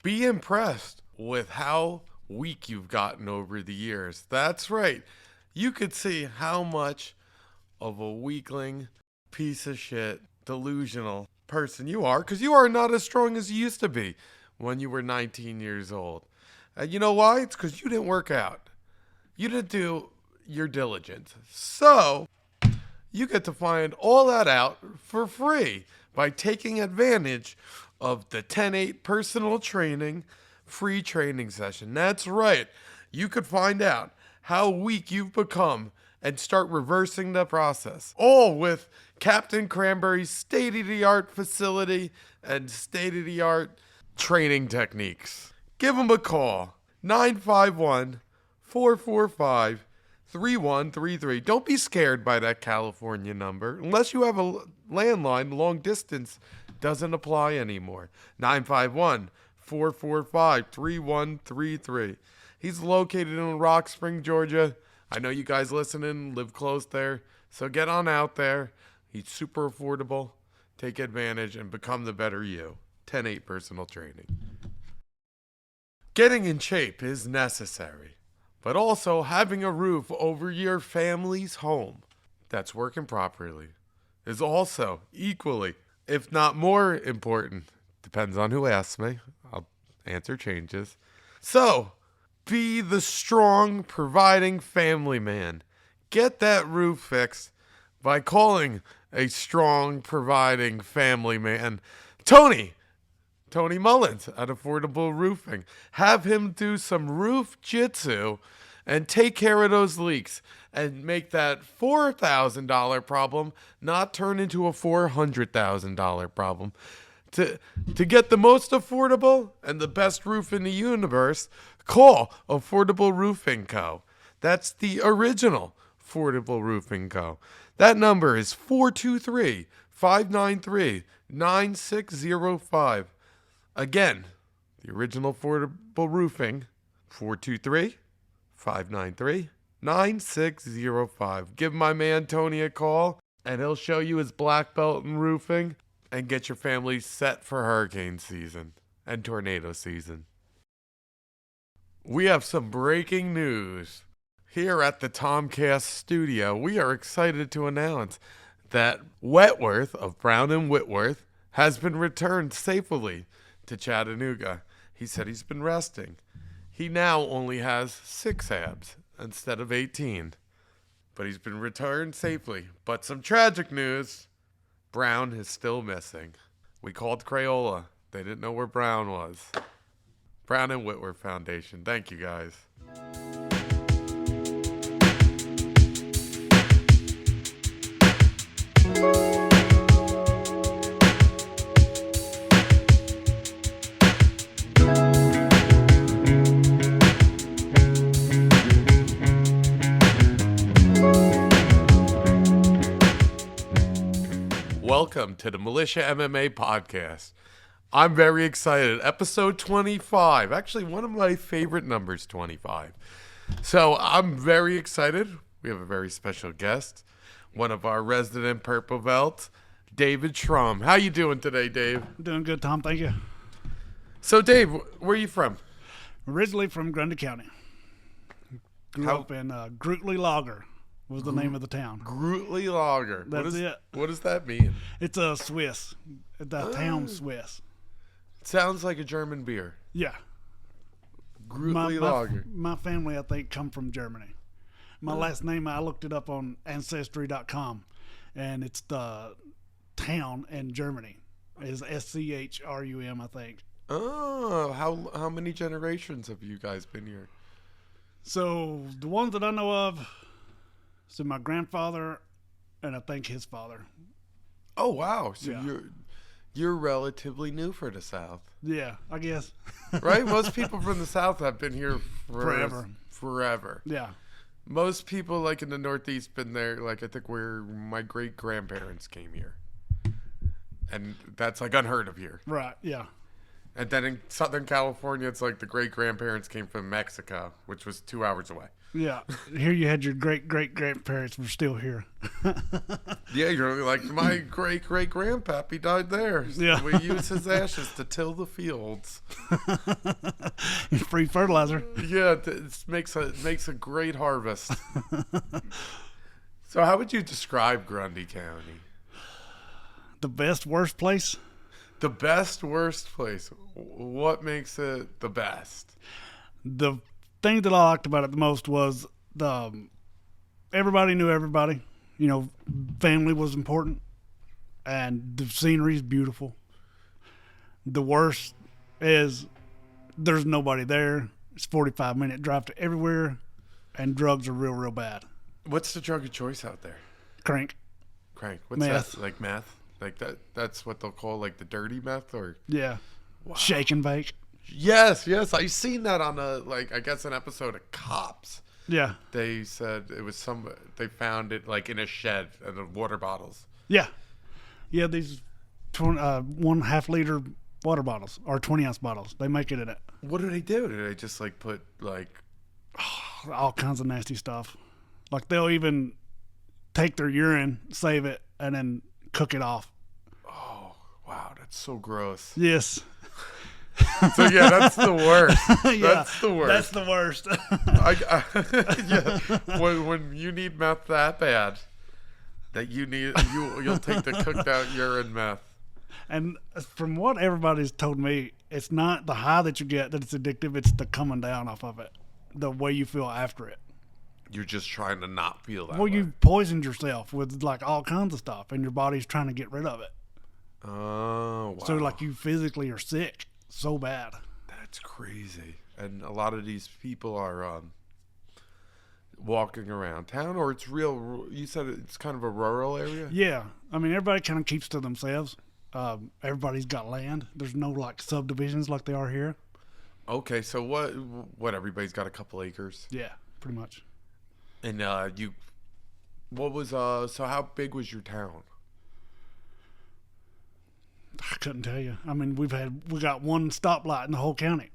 Be impressed with how weak you've gotten over the years. That's right. You could see how much of a weakling, piece of shit, delusional person you are, because you are not as strong as you used to be when you were 19 years old. And you know why? It's because you didn't work out. You didn't do your diligence. So you get to find all that out for free by taking advantage of the 10-8 personal training free training session. That's right. You could find out how weak you've become and start reversing the process. All with Captain Cranberry's state-of-the-art facility and state-of-the-art training techniques. Give him a call. 951-445-3133. Don't be scared by that California number. Unless you have a landline, long distance doesn't apply anymore. 951-445-3133. He's located in Rock Spring, Georgia. I know you guys listening live close there, so get on out there. He's super affordable. Take advantage and become the better you. 10-8 personal training. Getting in shape is necessary, but also having a roof over your family's home that's working properly is also equally, if not more important. Depends on who asks me. I'll answer changes. So, be the strong, providing family man. Get that roof fixed by calling a strong, providing family man, Tony Mullins at Affordable Roofing. Have him do some roof jitsu and take care of those leaks and make that $4,000 problem not turn into a $400,000 problem. To get the most affordable and the best roof in the universe, call Affordable Roofing Co. That's the original Affordable Roofing Co. That number is 423-593-9605. Again, the original Affordable Roofing, 423-593-9605. Give my man Tony a call, and he'll show you his black belt in roofing and get your family set for hurricane season and tornado season. We have some breaking news. Here at the Tomcast studio, we are excited to announce that Wentworth of Brown and Whitworth has been returned safely to Chattanooga. He said he's been resting. He now only has 6 abs instead of 18. But he's been returned safely. But some tragic news. Brown is still missing. We called Crayola. They didn't know where Brown was. Brown and Whitworth Foundation. Thank you, guys. Welcome to the Militia MMA podcast. I'm very excited. Episode 25. Actually, one of my favorite numbers, 25. So I'm very excited. We have a very special guest, one of our resident Purple Belt, David Shrum. How you doing today, Dave? I'm doing good, Tom. Thank you. So, Dave, where are you from? Originally from Grundy County. Grew up in Grootley Lager was the name of the town. Grootley Lager. That's it. What does that mean? It's a Swiss. The town Swiss. It sounds like a German beer. Yeah. Grootley Lager. My family, I think, come from Germany. My last name, I looked it up on Ancestry.com, and it's the town in Germany. Is Schrum, I think. Oh, how many generations have you guys been here? So the ones that I know of, so my grandfather and I think his father. Oh, wow. So Yeah. you're relatively new for the South. Yeah, I guess. Right? Most people from the South have been here forever. Yeah. Most people, like in the Northeast, been there, like I think where my great-grandparents came here. And that's like unheard of here. Right, yeah. And then in Southern California, it's like the great-grandparents came from Mexico, which was 2 hours away. Yeah. Here you had your great-great-grandparents were still here. Yeah, you're like, my great-great-grandpappy died there. Yeah. We use his ashes to till the fields. Free fertilizer. Yeah, it makes a great harvest. So how would you describe Grundy County? The best, worst place? The best, worst place. What makes it the best? The thing that I liked about it the most was everybody knew everybody. You know, family was important, and the scenery is beautiful. The worst is there's nobody there. It's a 45-minute drive to everywhere, and drugs are real, real bad. What's the drug of choice out there? Crank. What's Meth. that? Like meth? Like that's what they'll call like the dirty meth, or Yeah. wow. Shake and bake. Yes. I've seen that on I guess an episode of Cops. Yeah. They said it was they found it like in a shed and the water bottles. Yeah. Yeah, these 1.5 liter water bottles or 20-ounce bottles. They make it in it. What do? Do they just like put like All kinds of nasty stuff. Like they'll even take their urine, save it, and then cook it off. oh wow, that's so gross. Yes. So yeah, that's the worst. Yeah, That's the worst. That's the worst. Yeah. When you need meth that bad, that you'll take the cooked out urine meth. And from what everybody's told me, it's not the high that you get that it's addictive. It's the coming down off of it, the way you feel after it. You're just trying to not feel that Well, way. you poisoned yourself with like all kinds of stuff, and your body's trying to get rid of it. Oh wow. So like you physically are sick so bad. That's crazy. And a lot of these people are walking around town, or it's real. You said it's kind of a rural area. Yeah, I mean everybody kind of keeps to themselves. Everybody's got land. There's no like subdivisions like they are here. Okay, so what? Everybody's got a couple acres. Yeah, pretty much. And what was so how big was your town? I couldn't tell you. I mean, we got one stoplight in the whole county.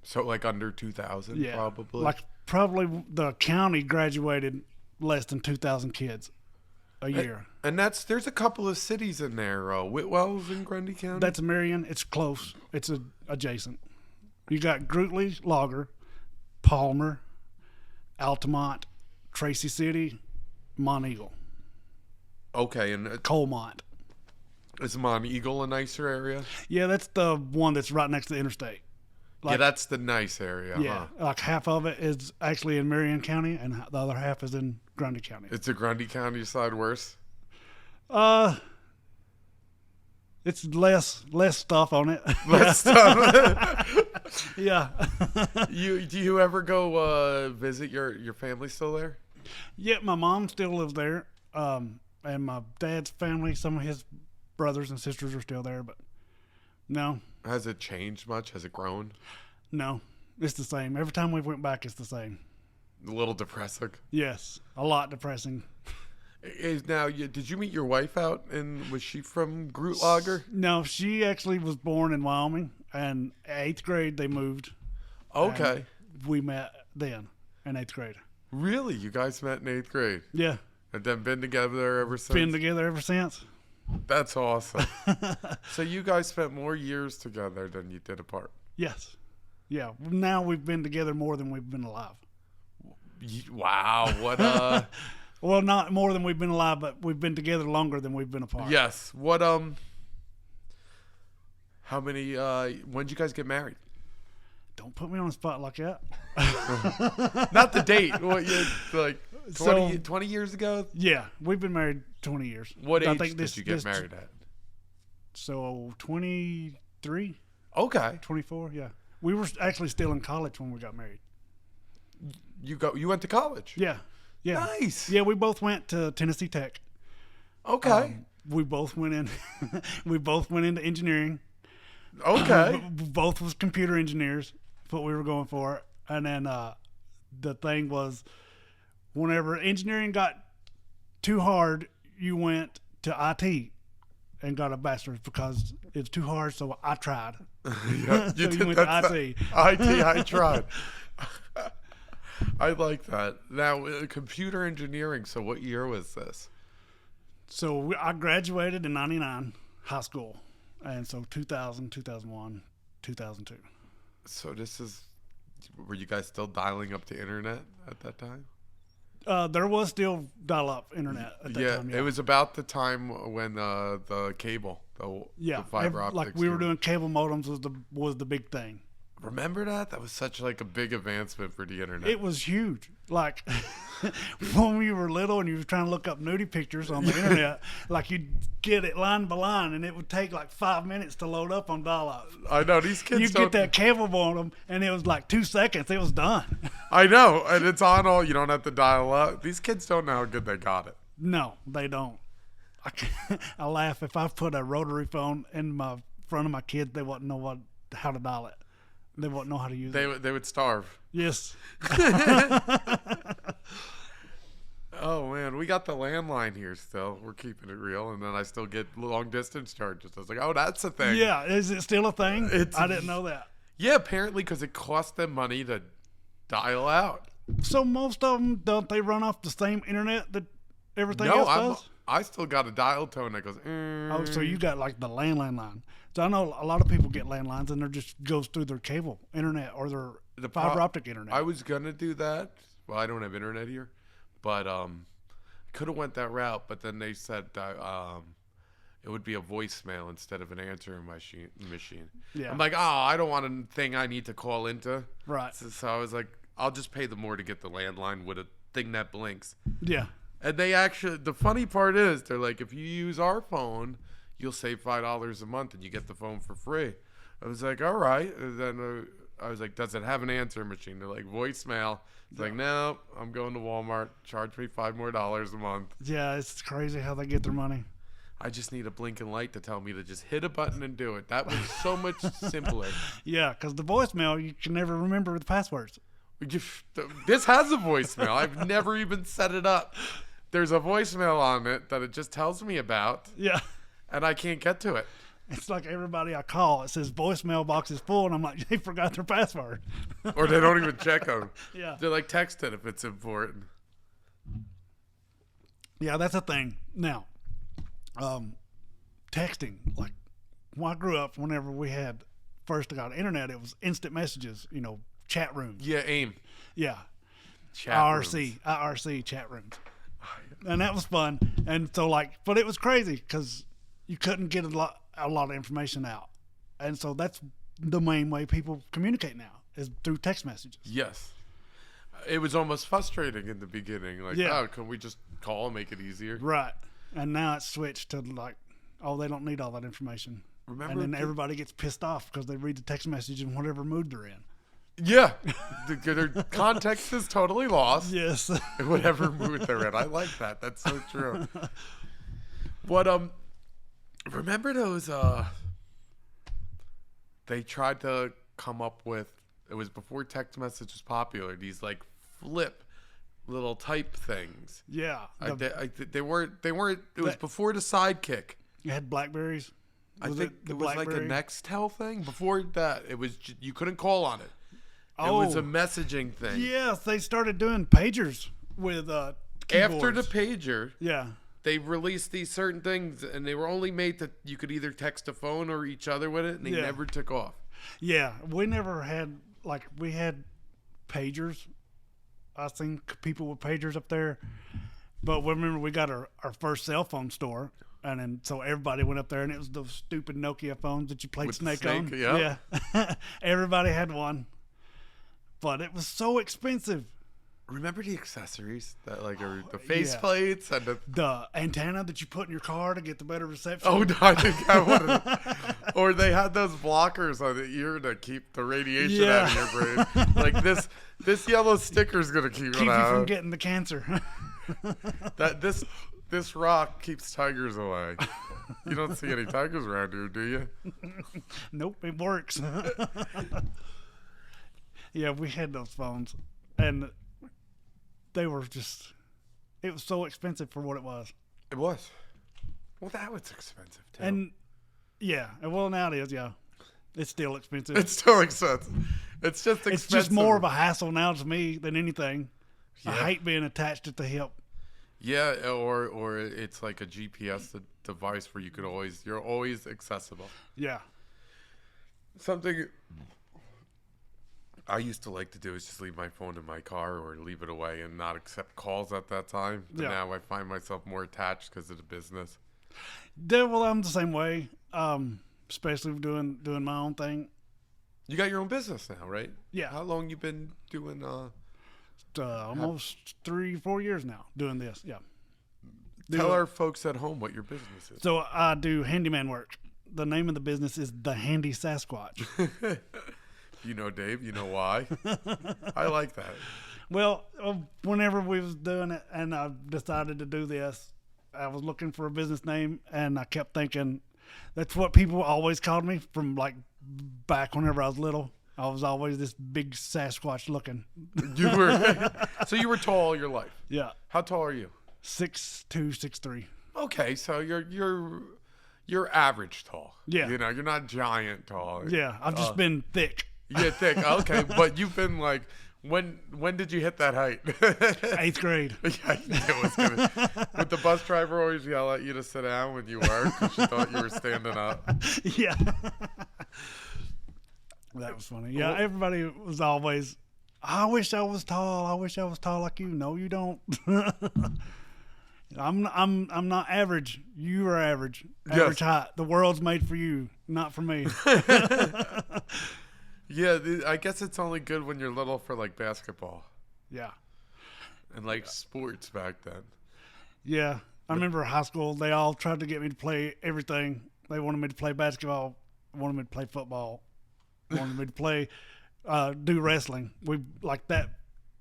So like under 2,000, Yeah, probably. like probably the county graduated less than 2,000 kids a year. And there's a couple of cities in there. Whitwell's in Grundy County. That's Marion. It's close. It's adjacent. You got Grootley, Logger, Palmer, Altamont, Tracy City, Monteagle, okay, and Colmont. is Monteagle a nicer area? Yeah, that's the one that's right next to the interstate. Yeah, that's the nice area. Yeah, Huh? like half of it is actually in Marion County, and the other half is in Grundy County. It's the Grundy County side worse. It's less stuff on it. Less stuff. Yeah. Do you ever go visit your family still there? Yeah, my mom still lives there, and my dad's family, some of his brothers and sisters are still there, but no. Has it changed much? Has it grown? No, it's the same. Every time we went back, it's the same. A little depressing. Yes, a lot depressing. Did you meet your wife out, and was she from Groot Lager? No, she actually was born in Wyoming, and 8th grade they moved. Okay. We met then in 8th grade. Really? You guys met in 8th grade? Yeah, And then been together ever since? been together ever since. That's awesome. So you guys spent more years together than you did apart? Yes. Yeah, now we've been together more than we've been alive. Wow. What Well, not more than we've been alive, but we've been together longer than we've been apart. Yes. What how many when'd you guys get married? Don't put me on the spot like that. Not the date. What you like 20, So- 20 years ago? Yeah, we've been married 20 years. What I age think did you get married at? So 23, Okay. 24, yeah. We were actually still in college when we got married. You went to college? Yeah. Yeah. Nice. Yeah, we both went to Tennessee Tech. Okay. We both went in we both went into engineering. Okay. We both was computer engineers. That's what we were going for. And then the thing was, whenever engineering got too hard, you went to IT and got a bachelor's because it's too hard. So I tried. Yeah, So you went to that's IT. IT. I tried. I like that. Now, computer engineering. So, what year was this? So I graduated in 99, high school. And so 2000, 2001, 2002. So, were you guys still dialing up the internet at that time? There was still dial-up internet at that time. Yeah, it was about the time when the cable, the fiber optics. Like we were doing cable modems was the big thing. Remember that? That was such like a big advancement for the internet. It was huge. Like when we were little and you were trying to look up nudie pictures on the internet, like you'd get it line by line and it would take like 5 minutes to load up on dial-up. I know, these kids You'd get that cable modem and it was like 2 seconds. It was done. I know. And it's on all. You don't have to dial up. These kids don't know how good they got it. No, they don't. I laugh. If I put a rotary phone in front of my kids, they wouldn't know how to dial it. They wouldn't know how to use it. They would starve. Yes. Oh, man. We got the landline here still. We're keeping it real. And then I still get long distance charges. I was like, oh, that's a thing. Yeah. Is it still a thing? I didn't know that. Yeah, apparently because it cost them money to dial out. So most of them, don't they run off the same internet that everything else does? I still got a dial tone that goes, Oh, so you got like the landline line. So I know a lot of people get landlines and it just goes through their cable internet or their fiber optic internet. I was going to do that. Well, I don't have internet here. But could have went that route. But then they said it would be a voicemail instead of an answering machine. Yeah. I'm like, I don't want a thing I need to call into. Right. So I was like, I'll just pay the more to get the landline with a thing that blinks. Yeah. And they actually, the funny part is, they're like, if you use our phone, you'll save $5 a month and you get the phone for free. I was like, all right. And then I was like, does it have an answer machine? They're like, voicemail. It's like, no, I'm going to Walmart. Charge me $5 more a month. Yeah, it's crazy how they get their money. I just need a blinking light to tell me to just hit a button and do it. That was so much simpler. Yeah, because the voicemail, you can never remember the passwords. This has a voicemail. I've never even set it up. There's a voicemail on it that it just tells me about. Yeah. And I can't get to it. It's like everybody I call, it says voicemail box is full, and I'm like, they forgot their password. Or they don't even check them. Yeah. They're like, text it if it's important. Yeah, that's a thing. Now, texting, like when I grew up, whenever we had first got internet, it was instant messages, chat rooms. Yeah, AIM. Yeah. IRC chat rooms. And that was fun. And so but it was crazy because you couldn't get a lot of information out. And so that's the main way people communicate now is through text messages. Yes. It was almost frustrating in the beginning. Like, can we just call and make it easier? Right. And now it's switched to they don't need all that information. Remember? And then everybody gets pissed off because they read the text message in whatever mood they're in. Yeah. Their context is totally lost. Yes. Whatever mood they're in. I like that. That's so true. What, remember those, they tried to come up with, it was before text message was popular, these like flip little type things. Yeah. They weren't, it was before the Sidekick. You had Blackberries? I think it was like a Nextel thing. Before that, it was, you couldn't call on it. It was a messaging thing. Yes, they started doing pagers with keyboards. After the pager, yeah, they released these certain things, and they were only made that you could either text a phone or each other with it, and they never took off. Yeah, we never had, we had pagers. I seen people with pagers up there. But remember, we got our first cell phone store, and then so everybody went up there, and it was those stupid Nokia phones that you played Snake on. Yeah. Everybody had one. But it was so expensive. Remember the accessories that the face plates and the antenna that you put in your car to get the better reception? Oh, no, I think I wanted Or they had those blockers on the ear to keep the radiation out of your brain. Like this yellow sticker's gonna keep it out. Keep you from getting the cancer. This rock keeps tigers away. You don't see any tigers around here, do you? Nope, it works. Yeah, we had those phones, and they were it was so expensive for what it was. It was. Well, that was expensive, too. And, yeah, well, now it is, yeah. It's still expensive. It's still expensive. It's just expensive. It's just more of a hassle now to me than anything. Yeah. I hate being attached at the hip. Yeah, or it's like a GPS device where you're always accessible. Yeah. Something I used to like to do is just leave my phone in my car or leave it away and not accept calls at that time. But now I find myself more attached because of the business. Yeah, well, I'm the same way, especially doing my own thing. You got your own business now, right? Yeah. How long you been doing? Almost 3-4 years now doing this. Yeah. Tell our folks at home what your business is. So I do handyman work. The name of the business is The Handy Sasquatch. You know, Dave, you know why? I like that. Well, whenever we was doing it and I decided to do this, I was looking for a business name and I kept thinking that's what people always called me from like back whenever I was little. I was always this big Sasquatch looking. So you were tall all your life. Yeah. How tall are you? 6'2", 6'3". Okay, so you're average tall. Yeah. You know, you're not giant tall. Yeah, I've just been thick. Yeah, thick. Okay, but you've been like, when did you hit that height? 8th grade. Yeah, I knew it was gonna. Would the bus driver always yell at you to sit down when you were because she thought you were standing up? Yeah. That was funny. Yeah, everybody was always, I wish I was tall. I wish I was tall like you. No, you don't. I'm not average. You are average. Average height. The world's made for you, not for me. Yeah, I guess it's only good when you're little for like basketball. Yeah. And like sports back then. Yeah. I remember high school, they all tried to get me to play everything. They wanted me to play basketball, wanted me to play football, wanted me to play, do wrestling. That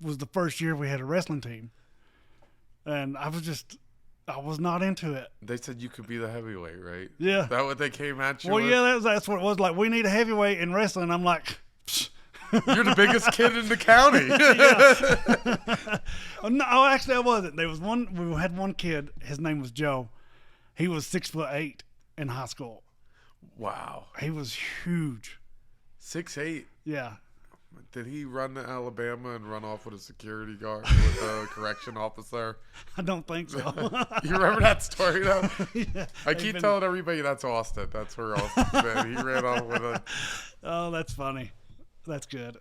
was the first year we had a wrestling team. And I was not into it. They said you could be the heavyweight, right? Yeah. That what they came at you Well, with? yeah, that's what it was like. We need a heavyweight in wrestling. I'm like, psh. You're the biggest kid in the county. No, actually, I wasn't. We had one kid. His name was Joe. He was 6'8" in high school. Wow. He was huge. 6'8". Yeah. Did he run to Alabama and run off with a security guard with a correction officer? I don't think so. You remember that story though? Yeah. I keep telling everybody that's Austin. That's where Austin's been. He ran off with a. Oh, that's funny. That's good.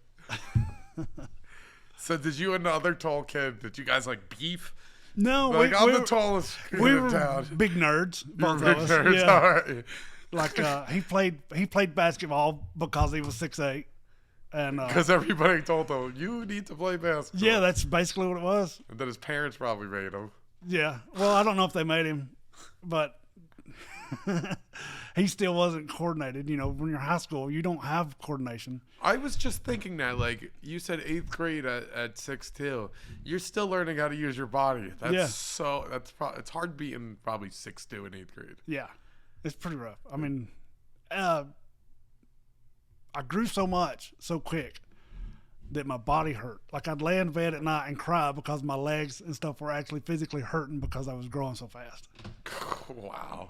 So did you and the other tall kid? Did you guys like beef? No, I'm the tallest kid we in were town. big nerds. Both Big of us. nerds. Yeah. All right. Like he played basketball because he was 6'8". And because everybody told him you need to play basketball. yeah, that's basically what it was. And then his parents probably made him. Yeah. Well, I don't know if they made him, but he still wasn't coordinated. You know, when you're in high school, you don't have coordination. I was just thinking that, like, you said 8th grade at 6'2". You're still learning how to use your body. It's hard beating probably 6'2" in 8th grade. Yeah. It's pretty rough. I mean, I grew so much so quick that my body hurt. Like I'd lay in bed at night and cry because my legs and stuff were actually physically hurting because I was growing so fast. Wow.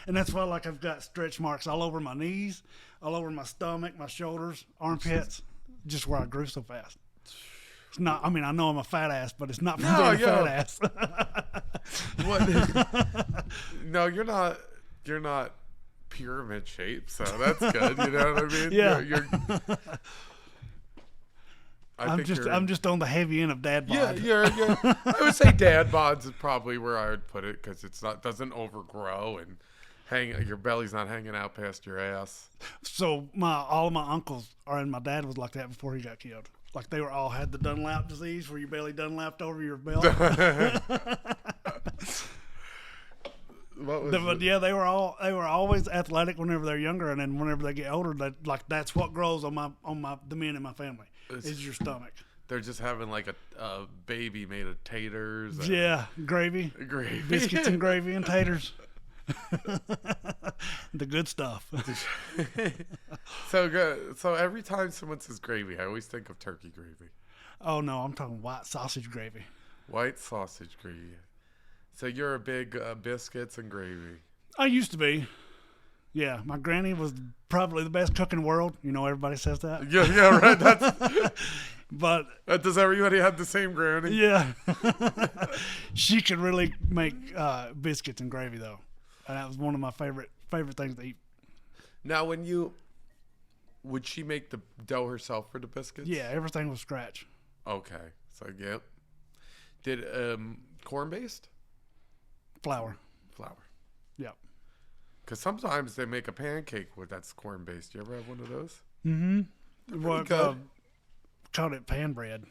And that's why like I've got stretch marks all over my knees, all over my stomach, my shoulders, armpits, just where I grew so fast. It's not, I mean, I know I'm a fat ass, but it's not from being a fat ass. What? No, you're not pyramid shape, so that's good. You know what I mean? Yeah. I'm just on the heavy end of dad bod. Yeah. I would say dad bods is probably where I would put it because doesn't overgrow and your belly's not hanging out past your ass. So all of my uncles and my dad was like that before he got killed. Like they all had the Dunlap disease where your belly Dunlapped over your belt. But yeah, they were always athletic whenever they're younger, and then whenever they get older, that's what grows on the men in my family is your stomach. They're just having like a baby made of taters. Yeah, gravy, biscuits and gravy and taters. The good stuff. So good. So every time someone says gravy, I always think of turkey gravy. Oh no, I'm talking white sausage gravy. White sausage gravy. So you're a big biscuits and gravy. I used to be. Yeah, my granny was probably the best cook in the world. You know, everybody says that. Yeah, right. That's But does everybody have the same granny? yeah, she could really make biscuits and gravy though, and that was one of my favorite things to eat. Now, would she make the dough herself for the biscuits? Yeah, everything was scratch. Okay, so yeah. Did corn based? Flour. Yep. Because sometimes they make a pancake that's corn based. You ever have one of those? Mm-hmm. What good. called it pan bread.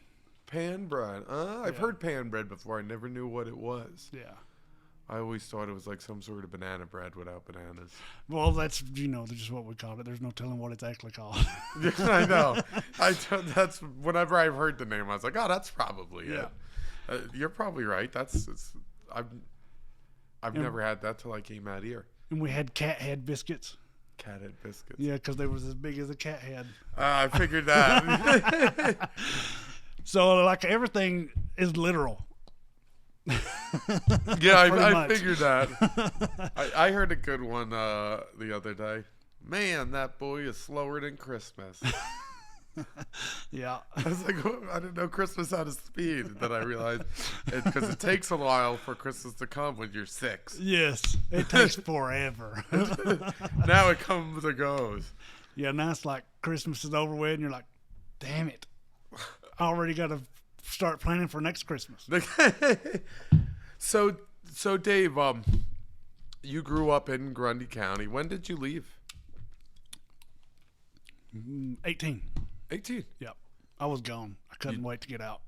Pan bread. I've heard pan bread before. I never knew what it was. Yeah. I always thought it was like some sort of banana bread without bananas. Well, that's just what we called it. There's no telling what it's actually called. I know. That's whenever I've heard the name, I was like, oh, that's probably it. You're probably right. I've never had that till I came out here. And we had cat head biscuits. Cat head biscuits. Yeah, because they was as big as a cat head. I figured that. So, like, everything is literal. Yeah, I figured that. I heard a good one the other day. Man, that boy is slower than Christmas. Yeah. I was like, oh, I didn't know Christmas had a speed. And then I realized because it takes a while for Christmas to come when you're 6. Yes, it takes forever. Now it comes and goes. Yeah, now it's like Christmas is over with, and you're like, damn it. I already got to start planning for next Christmas. So Dave, you grew up in Grundy County. When did you leave? 18. 18. Yep. I was gone. I couldn't wait to get out.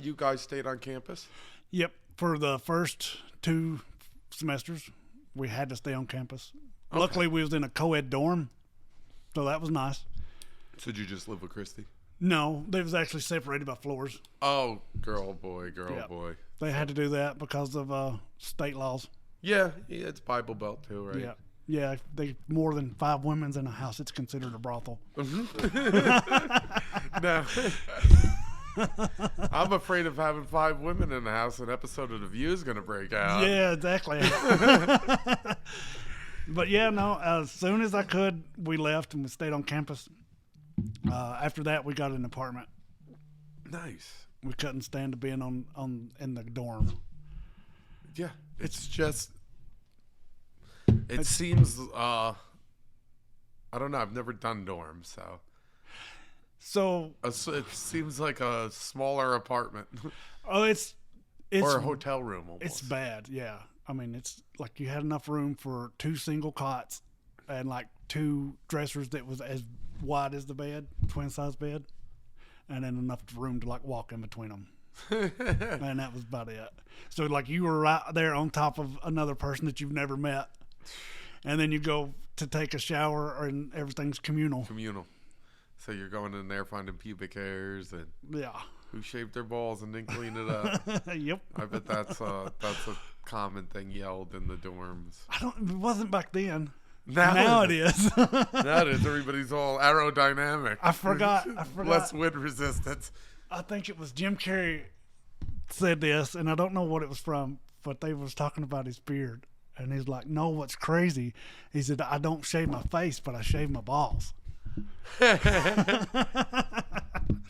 You guys stayed on campus? Yep. For the first 2 semesters, we had to stay on campus. Okay. Luckily, we was in a co-ed dorm, so that was nice. So did you just live with Christy? No, they was actually separated by floors. Oh, girl, boy. Yep. Boy. They had to do that because of state laws. Yeah, it's Bible Belt too, right? Yeah. Yeah, they more than 5 women's in a house, it's considered a brothel. No. I'm afraid of having 5 women in the house. An episode of The View is going to break out. Yeah, exactly. But yeah, no, as soon as I could, we left and we stayed on campus. After that, we got an apartment. Nice. We couldn't stand to being in the dorm. Yeah, it's just... It seems, I don't know. I've never done dorms, so it seems like a smaller apartment. Oh, it's or a hotel room almost. It's bad, yeah. I mean, it's like you had enough room for 2 single cots and like 2 dressers that was as wide as the bed, twin size bed, and then enough room to like walk in between them. And that was about it. So like you were right there on top of another person that you've never met. And then you go to take a shower and everything's communal. So you're going in there finding pubic hairs and yeah, who shaved their balls and didn't clean it up. Yep. I bet that's a common thing yelled in the dorms. It wasn't back then. Now it is. Now it is. Everybody's all aerodynamic. I forgot. Less wind resistance. I think it was Jim Carrey said this, and I don't know what it was from, but they was talking about his beard. And he's like, no, what's crazy? He said, I don't shave my face, but I shave my balls.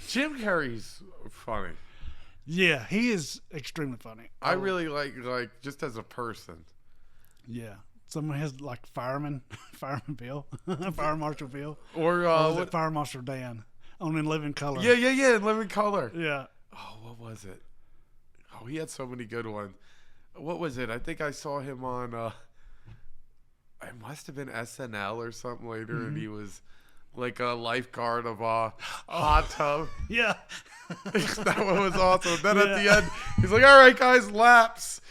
Jim Carrey's funny. Yeah, he is extremely funny. I really like just as a person. Yeah. Someone has like Fireman Bill, Fire Marshal Bill. Or was it Fire Marshal Dan on In Living Color? Yeah, In Living Color. Yeah. Oh, what was it? Oh, he had so many good ones. What was it? I think I saw him on, it must have been SNL or something later, and he was like a lifeguard of a hot tub. Yeah. That one was awesome. Then at the end, he's like, all right, guys, laps.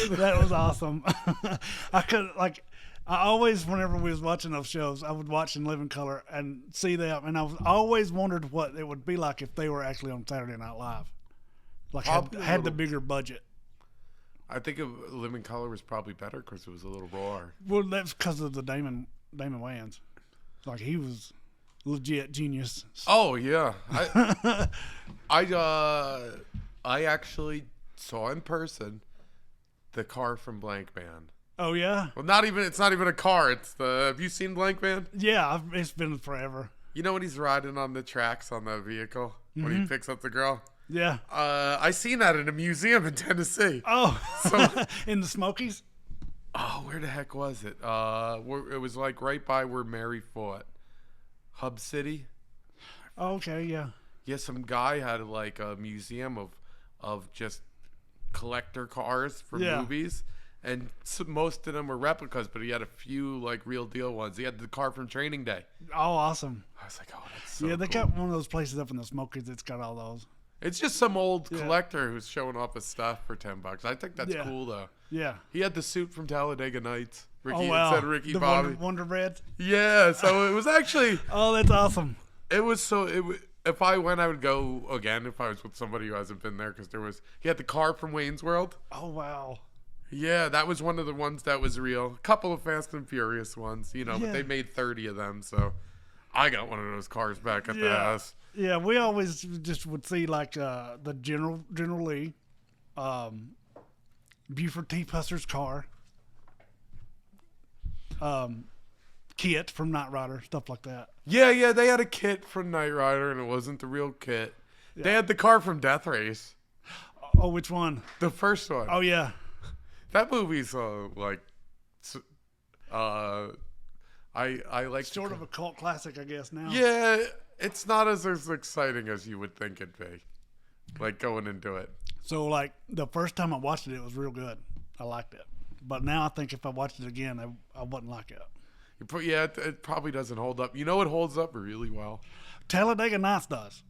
That was awesome. I always, whenever we was watching those shows, I would watch In Living Color and see them, and I always wondered what it would be like if they were actually on Saturday Night Live. Like, had the bigger budget. I think Living Color was probably better because it was a little raw. Well, that's because of the Damon Wayans. Like, he was legit genius. Oh yeah, I actually saw in person the car from Blank Man. Oh yeah, Well, not even. It's not even a car. It's the. Have you seen Blank Man? yeah. It's been forever. You know when he's riding on the tracks on the vehicle when he picks up the girl. Yeah. I seen that in a museum in Tennessee. Oh, So- in the Smokies. Oh, where the heck was it? It was like right by where Mary fought. Hub City. Oh, okay, yeah. Yeah, some guy had like a museum of just collector cars from Yeah. movies, and most of them were replicas, but he had a few like real deal ones. He had the car from Training Day. Oh, awesome. I was like, oh, that's so Yeah, they cool. got one of those places up in the Smokies that's got all those. It's just some old collector who's showing off his stuff for $10. I think that's Yeah. cool though. Yeah. He had the suit from Talladega Nights. Ricky, Oh wow. It said Ricky the Bobby. Wonder Bread. Yeah, so it was actually. Oh, that's awesome. It was so. If I went, I would go again. If I was with somebody who hasn't been there, because he had the car from Wayne's World. Oh wow. Yeah, that was one of the ones that was real. A couple of Fast and Furious ones, but Yeah. they made 30 of them. So I got one of those cars back at the Yeah. house. Yeah, we always just would see like the General Lee, Buford T. Pusser's car, Kit from Knight Rider, stuff like that. Yeah, they had a kit from Knight Rider, and it wasn't the real kit. They had the car from Death Race, Oh, which one? the first one. Oh yeah. That movie's like, I like Sort of a cult classic, I guess, now. Yeah, it's not as exciting as you would think it'd be. Like going into it. So, like, the first time I watched it, it was real good. I liked it. But now I think if I watched it again, I wouldn't like it. It probably doesn't hold up. You know it holds up really well. Talladega Nights does.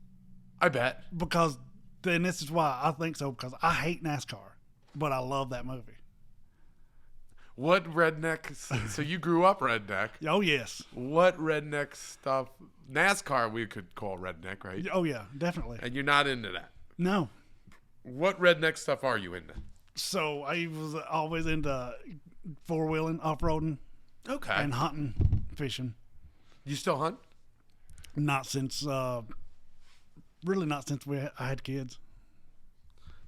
I bet. Because, then this is why I think so, because I hate NASCAR. But I love that movie. What redneck? So you grew up redneck. Oh, yes. What redneck stuff? NASCAR we could call redneck, right? Oh, yeah, definitely. And you're not into that. No. What redneck stuff are you into? So, I was always into four-wheeling, off-roading, Okay. and hunting, fishing. You still hunt? Not since, really not since I had kids.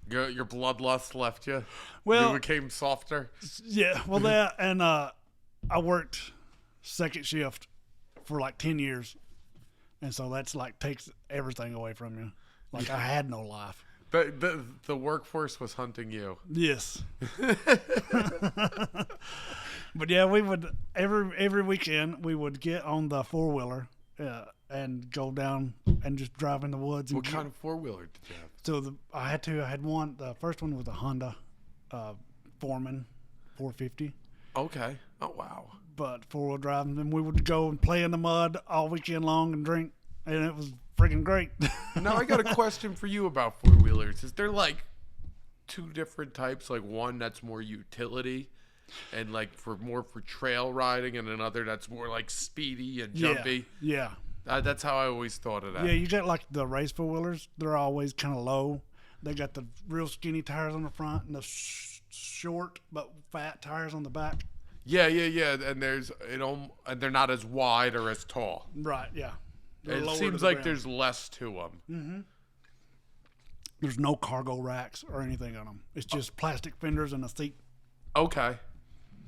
Your bloodlust left you? Well- You became softer? Yeah, well, that, and I worked second shift for like 10 years. And so that's like takes everything away from you. Like I had no life. The workforce was hunting you. Yes. But yeah, we would every weekend we would get on the four-wheeler and go down and just drive in the woods. And What kind of four-wheeler did you have? So I had one. The first one was a Honda Foreman 450. Okay. Oh, wow. But four-wheel drive, and then we would go and play in the mud all weekend long and drink, and it was freaking great. Now I got a question for you about four-wheelers. Is there like two different types? Like one that's more utility and like for trail riding, and another that's more like speedy and jumpy? Yeah. That's how I always thought of that. Yeah, you got like the race four-wheelers. They're always kind of low. They got the real skinny tires on the front and the short but fat tires on the back. Yeah. And and they're not as wide or as tall. Right, yeah. They're It lower seems to the like ground. there's less to them. There's no cargo racks or anything on them. It's just plastic fenders and a seat. Okay.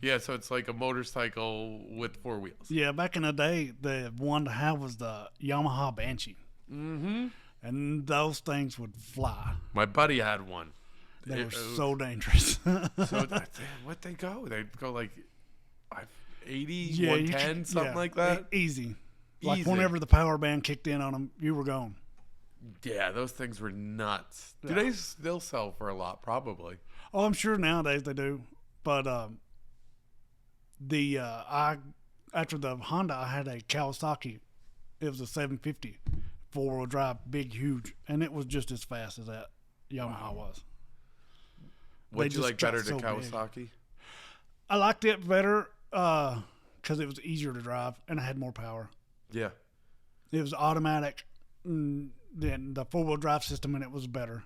Yeah, so it's like a motorcycle with four wheels. Yeah, back in the day, the one to have was the Yamaha Banshee. Mm-hmm. And those things would fly. My buddy had one. They were so dangerous. So what they go? They go like 80, Yeah, 110, something like that. Easy. Like Easy. whenever the power band kicked in on them, you were gone. Yeah, those things were nuts. Do Yeah. they still sell for a lot? Probably. Oh, I'm sure nowadays they do. But after the Honda, I had a Kawasaki. It was a 750 4-wheel drive, big, huge, and it was just as fast as that Yamaha was. What'd you just like better got than so big. Kawasaki? I liked it better because it was easier to drive and I had more power. Yeah. It was automatic. Then the 4-wheel drive system in it was better.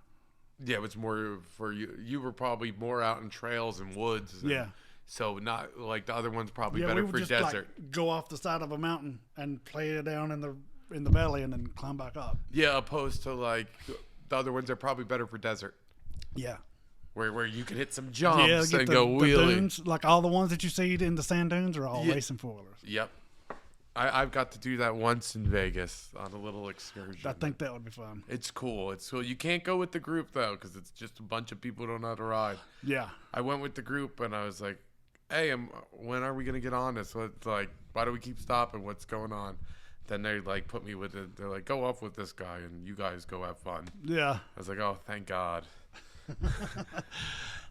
Yeah, it was more for you. You were probably more out in trails and woods. Yeah. So not like the other one's probably Yeah, better we for would just desert. like go off the side of a mountain and play it down in the valley and then climb back up. Yeah, opposed to like the other ones are probably better for desert. Yeah. where you can hit some jumps Yeah, and get go the wheelie. dunes, like all the ones that you see in the sand dunes are all Yeah. racing four-wheelers. Yep. I've got to do that once in Vegas on a little excursion. I think that would be fun. It's cool. It's cool. You can't go with the group, though, because it's just a bunch of people who don't know how to ride. Yeah. I went with the group, and I was like, hey, when are we going to get on this? What's like, why do we keep stopping? What's going on? Then they, like, put me with it. They're like, go off with this guy, and you guys go have fun. Yeah. I was like, oh, thank God.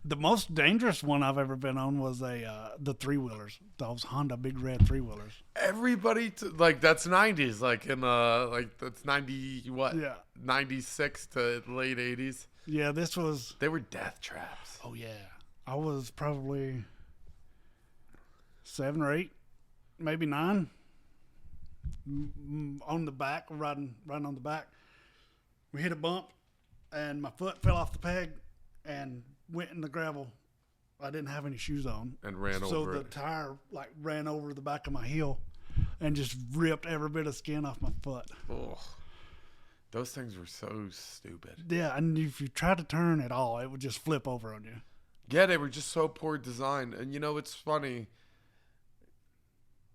The most dangerous one I've ever been on was the three-wheelers. Those Honda big red three-wheelers. Everybody, like, that's 90s. Like, that's 90, what? Yeah. 96 to late 80s. Yeah, this was... They were death traps. Oh, yeah. I was probably 7 or 8, maybe 9. On the back, riding on the back. We hit a bump, and my foot fell off the peg and went in the gravel. I didn't have any shoes on. And ran over So the it. tire, like, ran over the back of my heel and just ripped every bit of skin off my foot. Oh, those things were so stupid. Yeah, and if you try to turn at all, it would just flip over on you. Yeah, they were just so poor design. And, it's funny.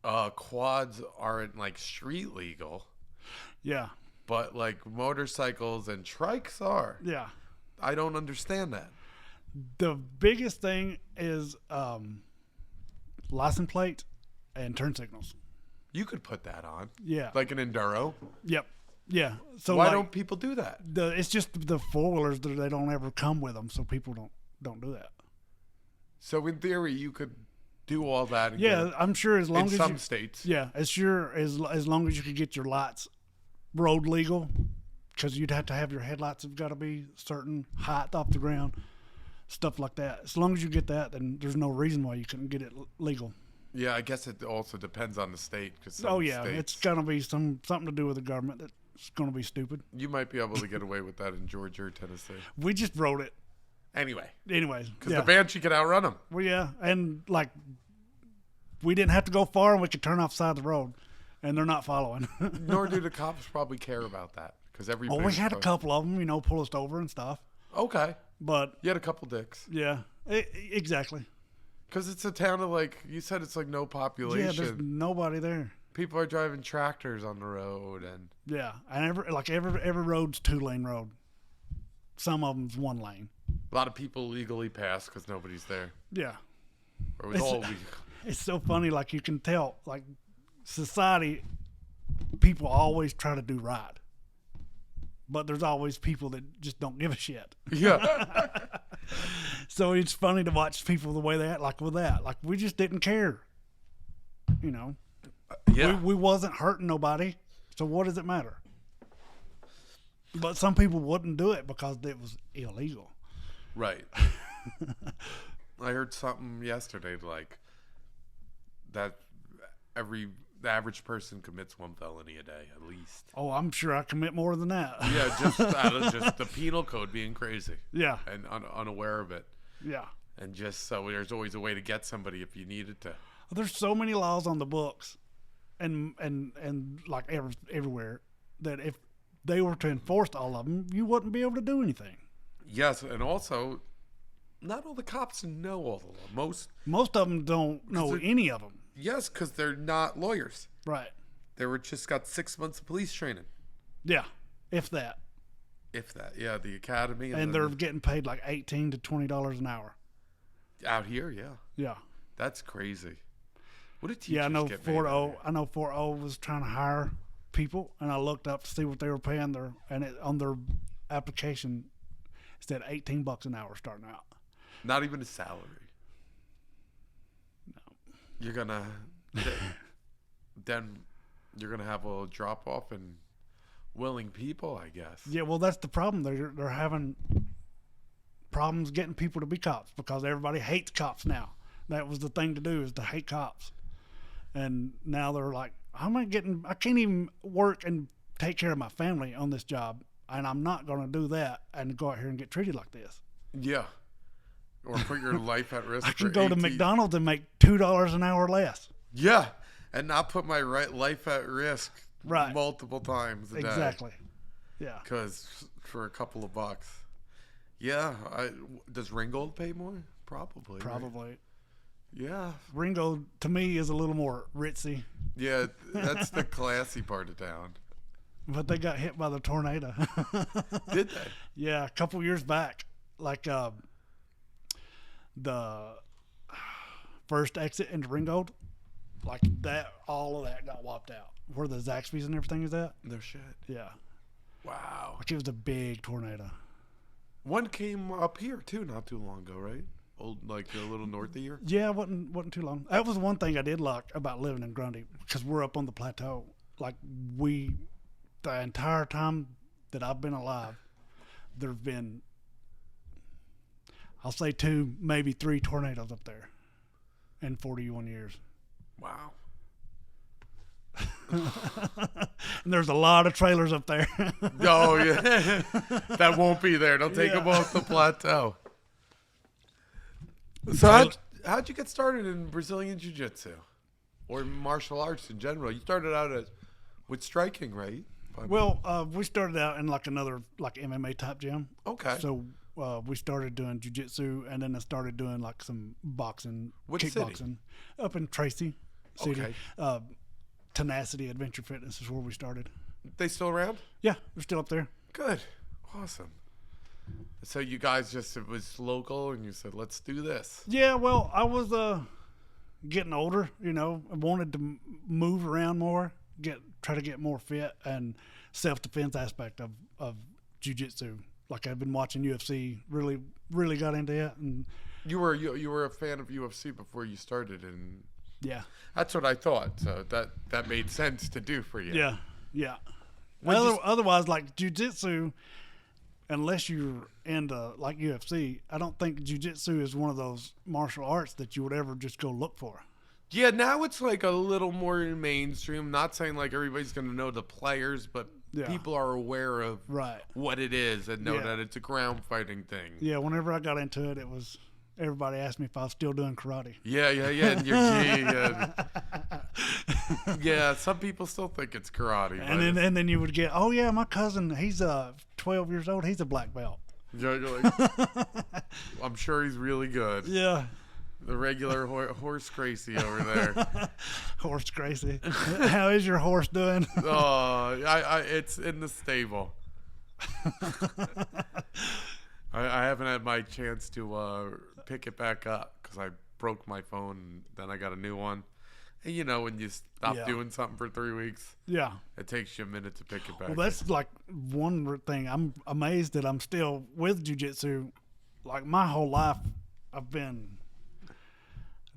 Quads aren't, like, street legal. Yeah. But, like, motorcycles and trikes are. Yeah. I don't understand that. The biggest thing is license plate and turn signals. You could put that on. Yeah. Like an Enduro. Yep. Yeah. So Why like, don't people do that? it's just the four-wheelers that they don't ever come with them, so people don't do that. So, in theory, you could do all that. And Yeah, I'm sure as long in as some you, states. Yeah, as long as you could get your lights road legal, because you'd have to have your headlights have got to be certain height off the ground, stuff like that. As long as you get that, then there's no reason why you couldn't get it legal. Yeah, I guess it also depends on the state. Cause It's gonna be something to do with the government that's gonna be stupid. You might be able to get away with that in Georgia or Tennessee. We just wrote it. Anyways, Because the Banshee could outrun them. Well, yeah, and like we didn't have to go far, and we could turn off the side of the road, and they're not following. Nor do the cops probably care about that. Because everybody. Well, we had a couple of them, pull us over and stuff. Okay. But you had a couple dicks. Yeah, exactly. Because it's a town of, like, you said it's like no population. Yeah, there's nobody there. People are driving tractors on the road. And yeah, and every road's 2-lane road. Some of them's 1 lane. A lot of people legally pass because nobody's there. Yeah. Or it was all legal. It's so funny, like you can tell, like society, people always try to do right. But there's always people that just don't give a shit. Yeah. So it's funny to watch people the way they act, like with that. Like we just didn't care. Yeah. We wasn't hurting nobody. So what does it matter? But some people wouldn't do it because it was illegal. Right. I heard something yesterday like that the average person commits 1 felony a day at least. Oh, I'm sure I commit more than that. Yeah, just out of just the penal code being crazy. Yeah. And unaware of it. Yeah. And just so there's always a way to get somebody if you needed to. There's so many laws on the books and like everywhere that if they were to enforce all of them, you wouldn't be able to do anything. Yes, and also, not all the cops know all the law. Most of them don't know any of them. Yes, because they're not lawyers. Right. They were just got 6 months of police training. Yeah, if that. Yeah, the academy. And they're getting paid like $18 to $20 an hour. Out here, yeah. Yeah. That's crazy. What did teachers Yeah, I know get Fort paid O. I know Fort O was trying to hire people, and I looked up to see what they were paying on their application it said $18 an hour starting out. Not even a salary. No. You're gonna then you're gonna have a drop off in willing people, I guess. Yeah, well, that's the problem. They're having problems getting people to be cops because everybody hates cops now. That was the thing to do, is to hate cops. And now they're like, I can't even work and take care of my family on this job, and I'm not going to do that and go out here and get treated like this. Yeah. Or put your life at risk. I can go to McDonald's and make $2 an hour less. Yeah, and not put my life at risk multiple times a day. Exactly. Yeah. Because for a couple of bucks. Yeah. Does Ringgold pay more? Probably. Right? Probably. Yeah. Ringo, to me, is a little more ritzy. Yeah, that's the classy part of town. But they got hit by the tornado. Did they? Yeah, a couple years back. Like the first exit into Ringgold, like that, all of that got wiped out. Where the Zaxby's and everything is at. No shit. Yeah. Wow. Like it was a big tornado. One came up here too, not too long ago, right? Old, like a little north of here. Yeah, it wasn't too long. That was one thing I did like about living in Grundy, because we're up on the plateau. Like the entire time that I've been alive, there've been, I'll say 2, maybe 3 tornadoes up there in 41 years. Wow. And there's a lot of trailers up there. Oh yeah, that won't be there. They'll take them off the plateau. So how'd you get started in Brazilian Jiu-Jitsu or martial arts in general? You started out with striking, right? Well, we started out in like another like MMA type gym. Okay. So we started doing jiu-jitsu, and then I started doing like some boxing, What kickboxing, city? up in Tracy City. Okay. Tenacity Adventure Fitness is where we started. They still around? Yeah, we're still up there. Good. Awesome. So you guys it was local and you said, let's do this. Yeah, well, I was getting older, you know. I wanted to move around more, try to get more fit, and self-defense aspect of jiu-jitsu. Like I've been watching UFC, really got into it. And You were a fan of UFC before you started, and yeah. that's what I thought. So that made sense to do for you. Yeah. Otherwise, like jiu-jitsu, unless you're into like UFC, I don't think jiu-jitsu is one of those martial arts that you would ever just go look for. Yeah, now it's like a little more mainstream. Not saying like everybody's going to know the players, but people are aware of what it is and know that it's a ground fighting thing. Yeah, whenever I got into it, everybody asked me if I was still doing karate. Yeah, and your gi. Yeah, some people still think it's karate. And then you would get, oh yeah, my cousin, he's 12 years old, he's a black belt. You're like, I'm sure he's really good. Yeah. The regular horse Gracie over there. Horse Gracie. How is your horse doing? Oh, it's in the stable. I haven't had my chance to pick it back up because I broke my phone and then I got a new one. And you know, when you stop doing something for 3 weeks, it takes you a minute to pick it back up. Well, that's like one thing. I'm amazed that I'm still with jiu-jitsu. Like my whole life, I've been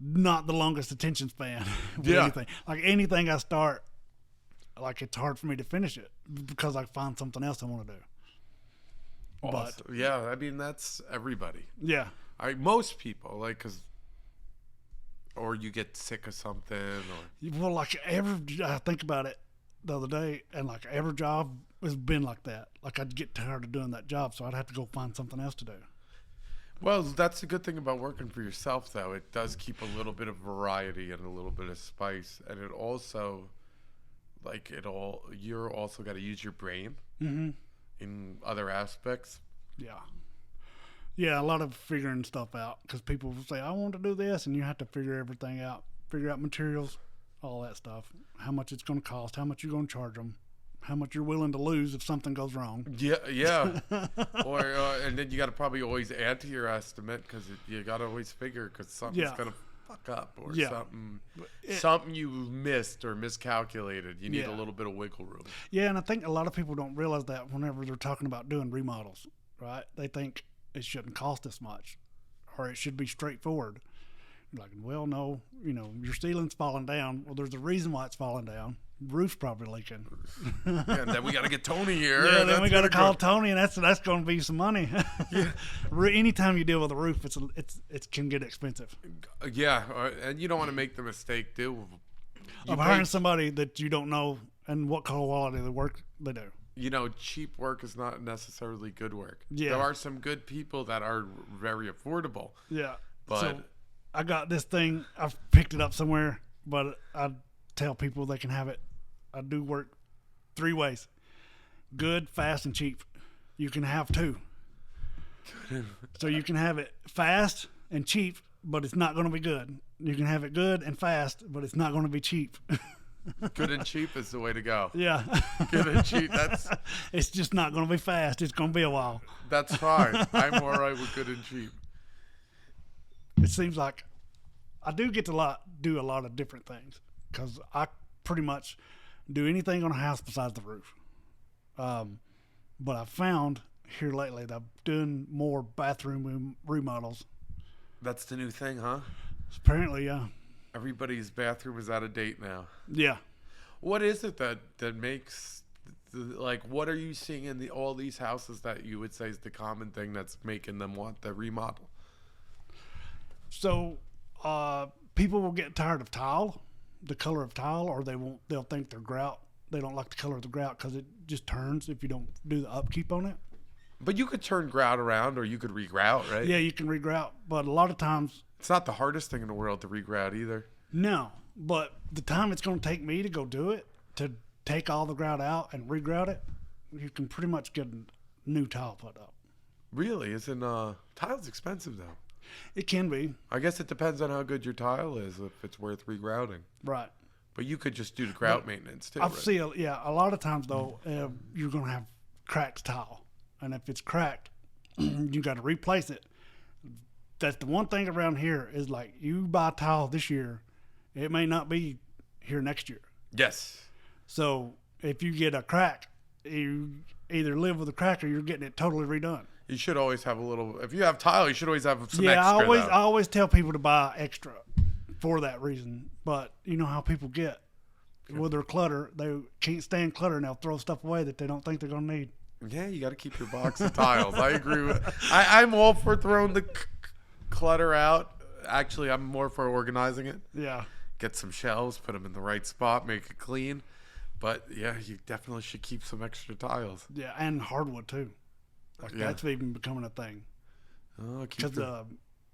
not the longest attention span with anything. Like anything I start, like it's hard for me to finish it because I find something else I want to do. Awesome. But yeah, I mean that's everybody. Yeah, most people like or you get sick of something, or well, like I think about it the other day, and like every job has been like that. Like I'd get tired of doing that job, so I'd have to go find something else to do. Well, that's the good thing about working for yourself, though. It does keep a little bit of variety and a little bit of spice, and it also, you're also got to use your brain in other aspects. Yeah, a lot of figuring stuff out because people say, I want to do this, and you have to figure everything out, figure out materials, all that stuff, how much it's going to cost, how much you're going to charge them, how much you're willing to lose if something goes wrong. Yeah. Or and then you got to probably always add to your estimate because you got to always figure because something's going to fuck up or something you missed or miscalculated. You need a little bit of wiggle room. Yeah, and I think a lot of people don't realize that whenever they're talking about doing remodels, right? They think it shouldn't cost this much or it should be straightforward. Like, well, no, your ceiling's falling down. Well, there's a reason why it's falling down. Roof's probably leaking. And then we got to get Tony here. Yeah, then we got to call Tony, and that's going to be some money. Anytime you deal with a roof, it can get expensive. Yeah, and you don't want to make the mistake, of hiring somebody that you don't know and what quality of the work they do. Cheap work is not necessarily good work. Yeah. There are some good people that are very affordable. Yeah. But so I got this thing. I've picked it up somewhere, but I tell people they can have it. I do work 3 ways: good, fast, and cheap. You can have 2. So you can have it fast and cheap, but it's not going to be good. You can have it good and fast, but it's not going to be cheap. Good and cheap is the way to go. Yeah. Good and cheap. It's just not going to be fast. It's going to be a while. That's fine. I'm all right with good and cheap. It seems like I do get to do a lot of different things because I pretty much do anything on a house besides the roof. But I've found here lately that I'm doing more bathroom remodels. That's the new thing, huh? Apparently, yeah. Everybody's bathroom is out of date now. Yeah. What is it that makes, like, what are you seeing in all these houses that you would say is the common thing that's making them want the remodel? So, people will get tired of tile, the color of tile, or they'll think they're grout. They don't like the color of the grout because it just turns if you don't do the upkeep on it. But you could turn grout around or you could re-grout, right? Yeah, you can re-grout, but a lot of times... It's not the hardest thing in the world to re-grout either. No, but the time it's going to take me to go do it, to take all the grout out and re-grout it, you can pretty much get a new tile put up. Really? Tile's expensive, though. It can be. I guess it depends on how good your tile is, if it's worth re-grouting. Right. But you could just do the grout maintenance, too, I've seen, a lot of times, though, you're going to have cracked tile. And if it's cracked, you got to replace it. That's the one thing around here is like you buy tile this year, it may not be here next year. Yes. So if you get a crack, you either live with a crack or you're getting it totally redone. You should always have a little. If you have tile, you should always have some extra. Yeah, I always tell people to buy extra for that reason. But you know how people get with their clutter, they can't stand clutter and they'll throw stuff away that they don't think they're gonna need. Yeah, you got to keep your box of tiles. I agree with. I'm all for throwing the clutter out. Actually, I'm more for organizing it. Yeah. Get some shelves, put them in the right spot, make it clean. But yeah, you definitely should keep some extra tiles. Yeah, and hardwood too. Like that's even becoming a thing. Oh, because the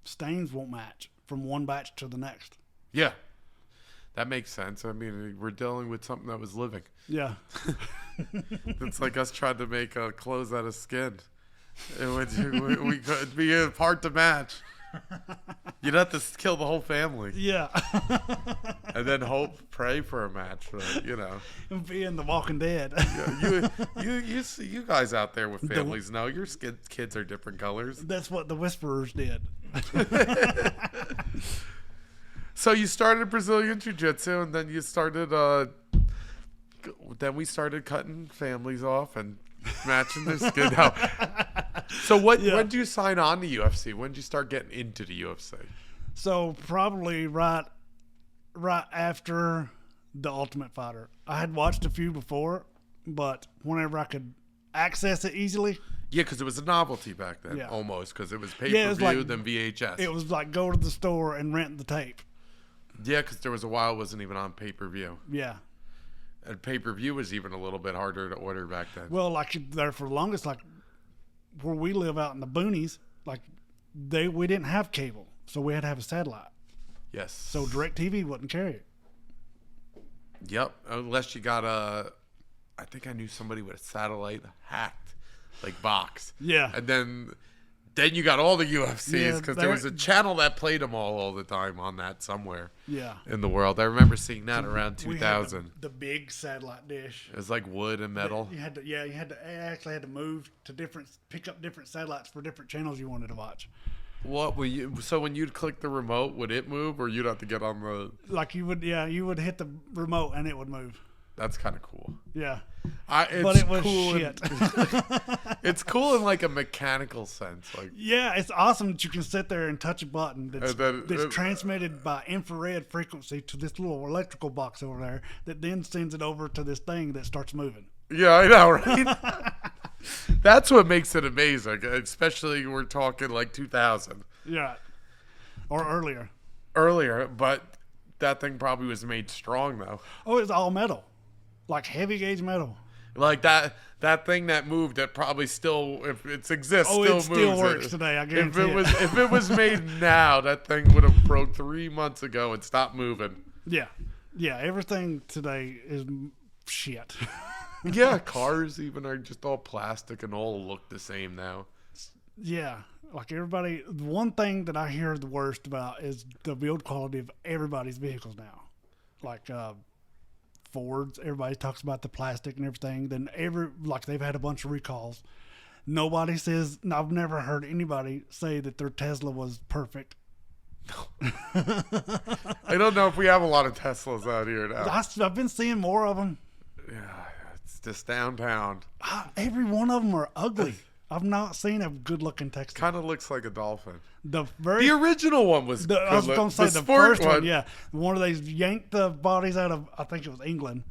stains won't match from one batch to the next. Yeah, that makes sense. I mean, we're dealing with something that was living. Yeah. It's like us trying to make clothes out of skin. We could be hard to match. You'd have to kill the whole family. Yeah. And then pray for a match, you know. Being the Walking Dead. Yeah, you guys out there with families know your kids are different colors. That's what the Whisperers did. So you started Brazilian Jiu-Jitsu, and then you started. Then we started cutting families off and matching their skin. So when did you sign on to UFC? When did you start getting into the UFC? So probably right after The Ultimate Fighter. I had watched a few before, but whenever I could access it easily. Yeah, because it was a novelty back then, almost, because it was pay-per-view, then VHS. It was like go to the store and rent the tape. Yeah, because there was a while it wasn't even on pay-per-view. Yeah. And pay-per-view was even a little bit harder to order back then. Well, like there for the longest, like where we live out in the boonies, like we didn't have cable, so we had to have a satellite. Yes. So DirecTV wouldn't carry it. Yep, unless you got I think I knew somebody with a satellite hacked, like box. Yeah. And then you got all the UFCs because there was a channel that played them all the time on that somewhere. Yeah. In the world, I remember seeing that around 2000. We had the big satellite dish. It was like wood and metal. You actually had to move to pick up different satellites for different channels you wanted to watch. What were you? So when you'd click the remote, would it move, or you'd have to get on the? Like you would hit the remote and it would move. That's kind of cool. Yeah. But it was cool shit. It's cool in like a mechanical sense. Like yeah, it's awesome that you can sit there and touch a button that's transmitted by infrared frequency to this little electrical box over there that then sends it over to this thing that starts moving. Yeah, I know, right? That's what makes it amazing, especially we're talking like 2000. Yeah. Or earlier. Earlier, but that thing probably was made strong though. Oh, it's all metal. Like heavy gauge metal. Like that thing that moved that probably still, if it exists, still moves. It still works today, I guarantee If it was made now, that thing would have broke 3 months ago and stopped moving. Yeah. Yeah, everything today is shit. Yeah, cars even are just all plastic and all look the same now. Yeah, like everybody. The one thing that I hear the worst about is the build quality of everybody's vehicles now. Like Fords, everybody talks about the plastic and everything. Then they've had a bunch of recalls. Nobody says. I've never heard anybody say that their Tesla was perfect. I don't know if we have a lot of Teslas out here now. I've been seeing more of them. Yeah, it's just downtown. Every one of them are ugly. I've not seen a good-looking Texas. Kind of looks like a dolphin. The original one was good. I was going to say the sport first one, yeah. One of these yanked the bodies out of, I think it was England,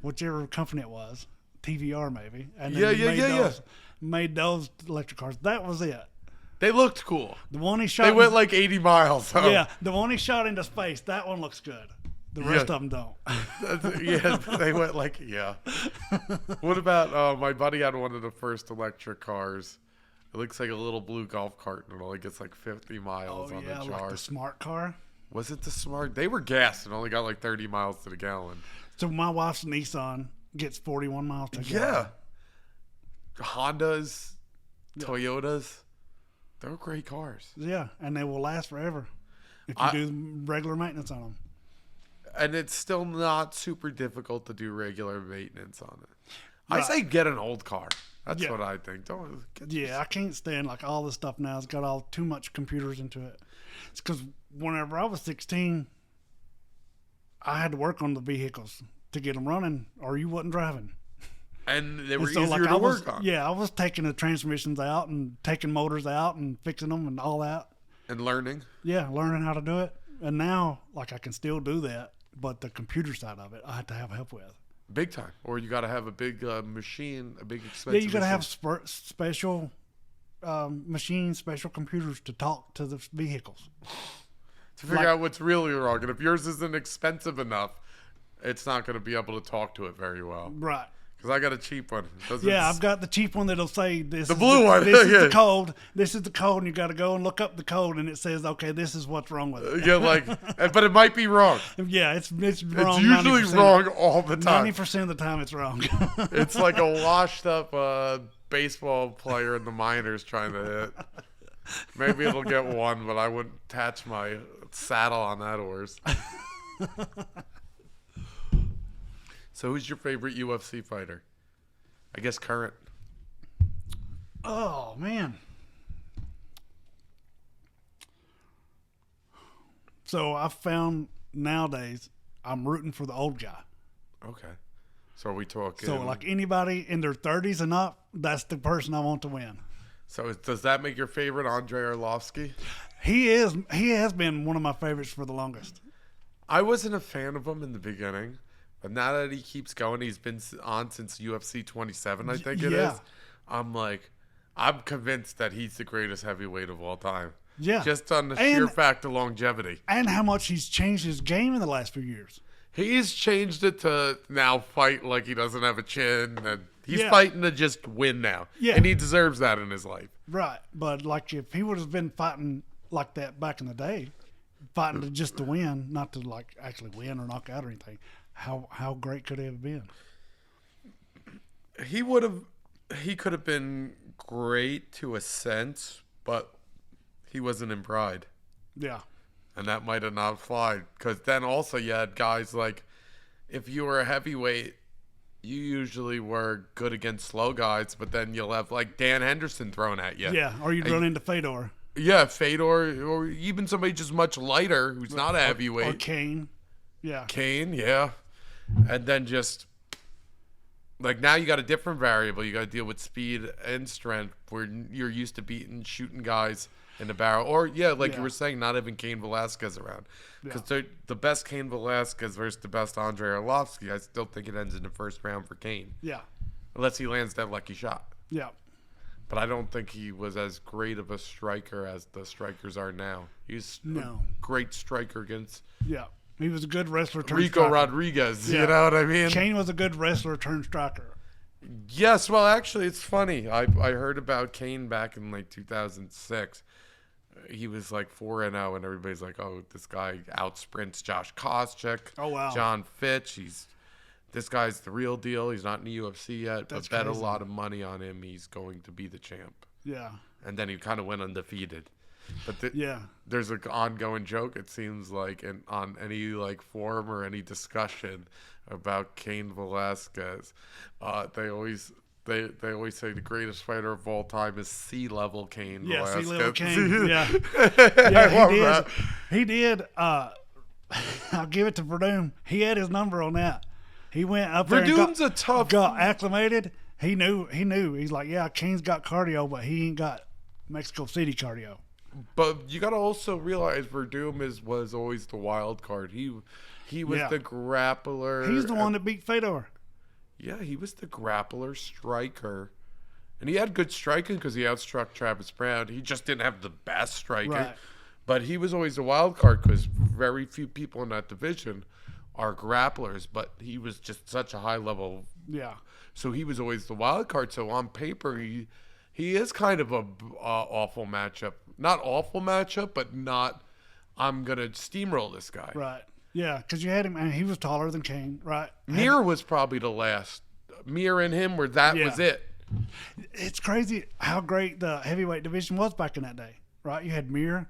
whichever company it was, TVR maybe. And then made those electric cars. That was it. They looked cool. The one he shot. They went like 80 miles. Huh? Yeah, the one he shot into space. That one looks good. The rest of them don't. Yeah, they went like, yeah. What about, my buddy had one of the first electric cars. It looks like a little blue golf cart and it only gets like 50 miles on the charge. Like the smart car. Was it the smart? They were gassed and only got like 30 miles to the gallon. So my wife's Nissan gets 41 miles to the gallon. Yeah. Hondas, Toyotas, they're great cars. Yeah, and they will last forever if you do regular maintenance on them. And it's still not super difficult to do regular maintenance on it. Right. I say get an old car. That's what I think. I can't stand like all this stuff now. It's got all too much computers into it. It's because whenever I was 16, I had to work on the vehicles to get them running, or you wasn't driving. And they were easier to work on. Yeah, I was taking the transmissions out and taking motors out and fixing them and all that. And learning. Yeah, learning how to do it. And now, like, I can still do that, but the computer side of it, I have to have help with. Big time. Or you got to have a big machine, a big expensive Yeah, you got to machine. have special machines, special computers to talk to the vehicles. To figure out what's really wrong. And if yours isn't expensive enough, it's not going to be able to talk to it very well. Right. Because I got a cheap one. I've got the cheap one that'll say this. The blue one. This is the code. This is the code, and you got to go and look up the code, and it says, okay, this is what's wrong with it. Yeah, but it might be wrong. Yeah, it's wrong. It's usually 90%. wrong all the time. 90% of the time, it's wrong. It's like a washed up baseball player in the minors trying to hit. Maybe it'll get one, but I wouldn't attach my saddle on that horse. So who's your favorite UFC fighter? I guess current. Oh, man. So I found nowadays I'm rooting for the old guy. Okay. So are we talking... So like anybody in their 30s and up, that's the person I want to win. So does that make your favorite Andrei Arlovsky? He has been one of my favorites for the longest. I wasn't a fan of him in the beginning. But now that he keeps going, he's been on since UFC 27, I think it is. I'm convinced that he's the greatest heavyweight of all time. Yeah. Just on the sheer fact of longevity. And how much he's changed his game in the last few years. He's changed it to now fight like he doesn't have a chin. And he's fighting to just win now. Yeah. And he deserves that in his life. Right. But like if he would have been fighting like that back in the day, fighting just to win, not to like actually win or knock out or anything, how great could it have been? He could have been great to a sense, but he wasn't in Pride. Yeah. And that might have not applied. Because then also you had guys like, if you were a heavyweight, you usually were good against slow guys, but then you'll have like Dan Henderson thrown at you. Yeah, or you'd run into Fedor. Yeah, Fedor, or even somebody just much lighter who's not a heavyweight. Or Kane. Yeah. Kane, yeah. And then just, like, now you got a different variable. You got to deal with speed and strength where you're used to shooting guys in the barrel. Or, you were saying, not having Cain Velasquez around. Because the best Cain Velasquez versus the best Andrei Arlovsky, I still think it ends in the first round for Cain. Yeah. Unless he lands that lucky shot. Yeah. But I don't think he was as great of a striker as the strikers are now. He's a great striker against... Yeah. He was a good wrestler turned Rico striker. Rodriguez, you know what I mean? Kane was a good wrestler turned striker. Yes, well, actually, it's funny. I heard about Kane back in, like, 2006. He was, like, 4-0, and everybody's like, oh, this guy out-sprints Josh Koscheck. Oh, wow. John Fitch. He's this guy's the real deal. He's not in the UFC yet, That's but bet crazy. a lot of money on him. He's going to be the champ. Yeah. And then he kind of went undefeated. But Yeah. there's an ongoing joke, it seems like, on any like forum or any discussion about Cain Velasquez. They always say the greatest fighter of all time is C-level Cain Velasquez. C-level Cain. Yeah. I love that. He did. I'll give it to Verdum. He had his number on that. He went up there. Verdum's a tough. Got acclimated. He knew. He's like, yeah, Cain's got cardio, but he ain't got Mexico City cardio. But you got to also realize Verdum was always the wild card. He was the grappler. He's the one that beat Fedor. Yeah, he was the grappler, striker. And he had good striking because he outstruck Travis Brown. He just didn't have the best striking. Right. But he was always the wild card because very few people in that division are grapplers. But he was just such a high level. Yeah. So he was always the wild card. So on paper, he is kind of a awful matchup. Not awful matchup, but not, I'm going to steamroll this guy. Right. Yeah, because you had him, and he was taller than Cain, right? Mir was probably the last. Mir and him was it. It's crazy how great the heavyweight division was back in that day, right? You had Mir,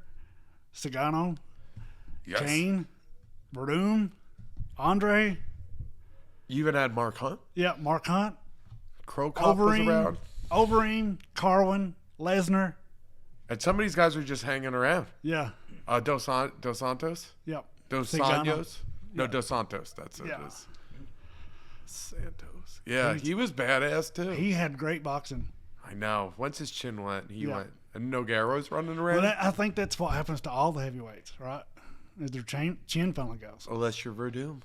Sagano, Yes. Cain, Verdum, Andre. You even had Mark Hunt. Yeah, Mark Hunt, Crow Cop was around. Overeem, Carwin, Lesnar. And some of these guys were just hanging around. Yeah. Dos Santos? Yep. Dos Sagano. Anjos? No, Yeah. Dos Santos. That's what Yeah. it is. Santos. Yeah, he was badass too. He had great boxing. I know. Once his chin went, he Yeah. went. And Nogueiro's running around. Well, I think that's what happens to all the heavyweights, right? Is their chin finally goes. Unless you're Verdum.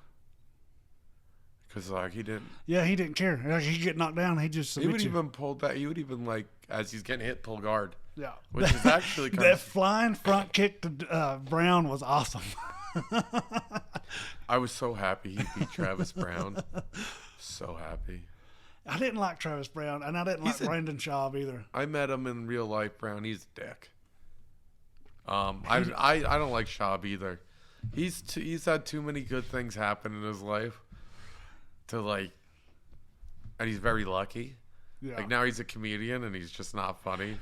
Because he didn't. Yeah, he didn't care. Like, he'd get knocked down. He just He submit would you. even pull that. He would even as he's getting hit, pull guard. Yeah. Which is actually kind That of. flying front kick to Brown was awesome. I was so happy he beat Travis Brown. So happy. I didn't like Travis Brown, and I didn't like Brandon Schaub either. I met him in real life, Brown. He's a dick. I don't like Schaub either. He's had too many good things happen in his life and he's very lucky. Yeah. Like now he's a comedian and he's just not funny.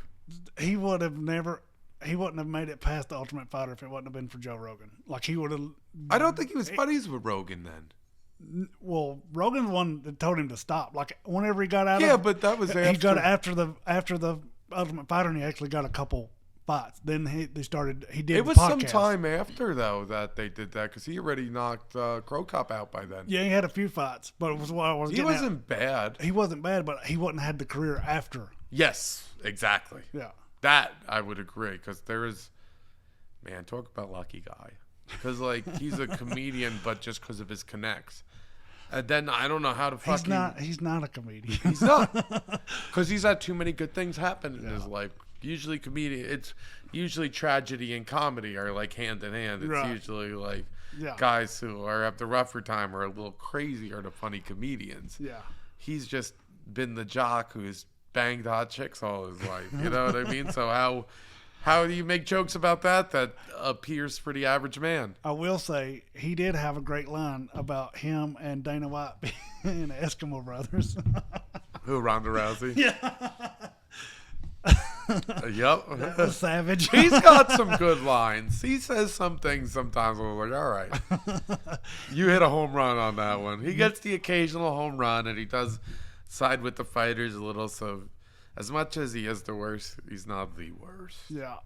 He wouldn't have made it past the Ultimate Fighter if it wouldn't have been for Joe Rogan. Like he would have. I don't think he was buddies with Rogan then. Well, Rogan's the one that told him to stop. Like whenever he got out Yeah, of, but that was after. he got after the Ultimate Fighter, and he actually got a couple fights. Then he did. It was the some podcast. time after though that they did that because he already knocked Crow Cop out by then. Yeah, he had a few fights, but it was what I was. He getting at. wasn't bad. He wasn't bad, but he wouldn't had the career after. Yes, exactly. Yeah. That I would agree because man, talk about lucky guy. Because he's a comedian, but just because of his connects. And then I don't know how to fucking. He's not a comedian. He's not. Because he's had too many good things happen in his life. Usually it's usually tragedy and comedy are hand in hand. It's Right. usually Yeah. guys who have the rougher time or a little crazy are the funny comedians. Yeah. He's just been the jock who's banged hot chicks all his life. You know what I mean? So how do you make jokes about that appears for the average man? I will say he did have a great line about him and Dana White being Eskimo brothers. Who, Ronda Rousey? Yeah. Yep. Savage. He's got some good lines. He says some things sometimes. I'm like, all right. You hit a home run on that one. He gets the occasional home run, and he does side with the fighters a little. So as much as he is the worst, he's not the worst. Yeah.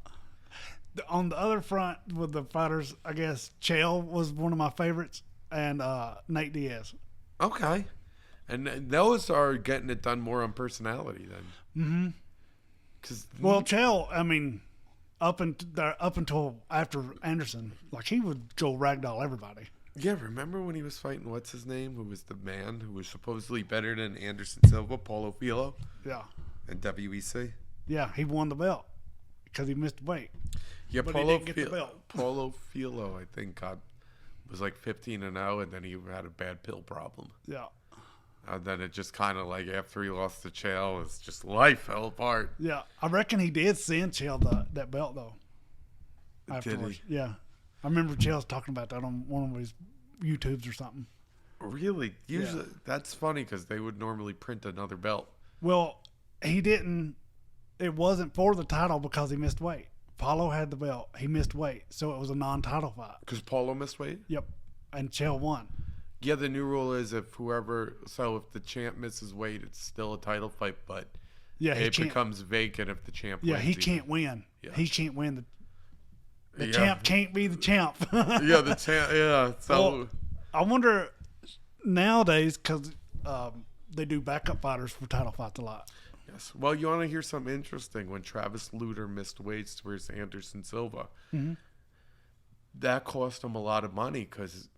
On the other front with the fighters, I guess Chael was one of my favorites, and Nate Diaz. Okay. And those are getting it done more on personality then. Mm-hmm. Well, Chael, I mean, up until after Anderson, he would go ragdoll everybody. Yeah, remember when he was fighting what's his name, who was the man who was supposedly better than Anderson Silva, Paulo Filo, Yeah. in WEC? Yeah, he won the belt because he missed weight. Yeah, But he didn't get the belt. Paulo Filo, I think, was 15-0, and then he had a bad pill problem. Yeah. And then it just kind of after he lost to Chael, it's just life fell apart. Yeah. I reckon he did send Chael that belt, though. Afterwards. Did he? Yeah. I remember Chael's talking about that on one of his YouTubes or something. Really? Usually, that's funny because they would normally print another belt. Well, he didn't. It wasn't for the title because he missed weight. Paulo had the belt. He missed weight, so it was a non-title fight. Because Paulo missed weight? Yep. And Chael won. Yeah, the new rule is if the champ misses weight, it's still a title fight, but it becomes vacant if the champ wins. Yeah, he can't win. Yeah. He can't win. The champ can't be the champ. Yeah, the champ. Yeah. So well, I wonder nowadays because they do backup fighters for title fights a lot. Yes. Well, you want to hear something interesting? When Travis Lutter missed weights versus Anderson Silva, that cost him a lot of money because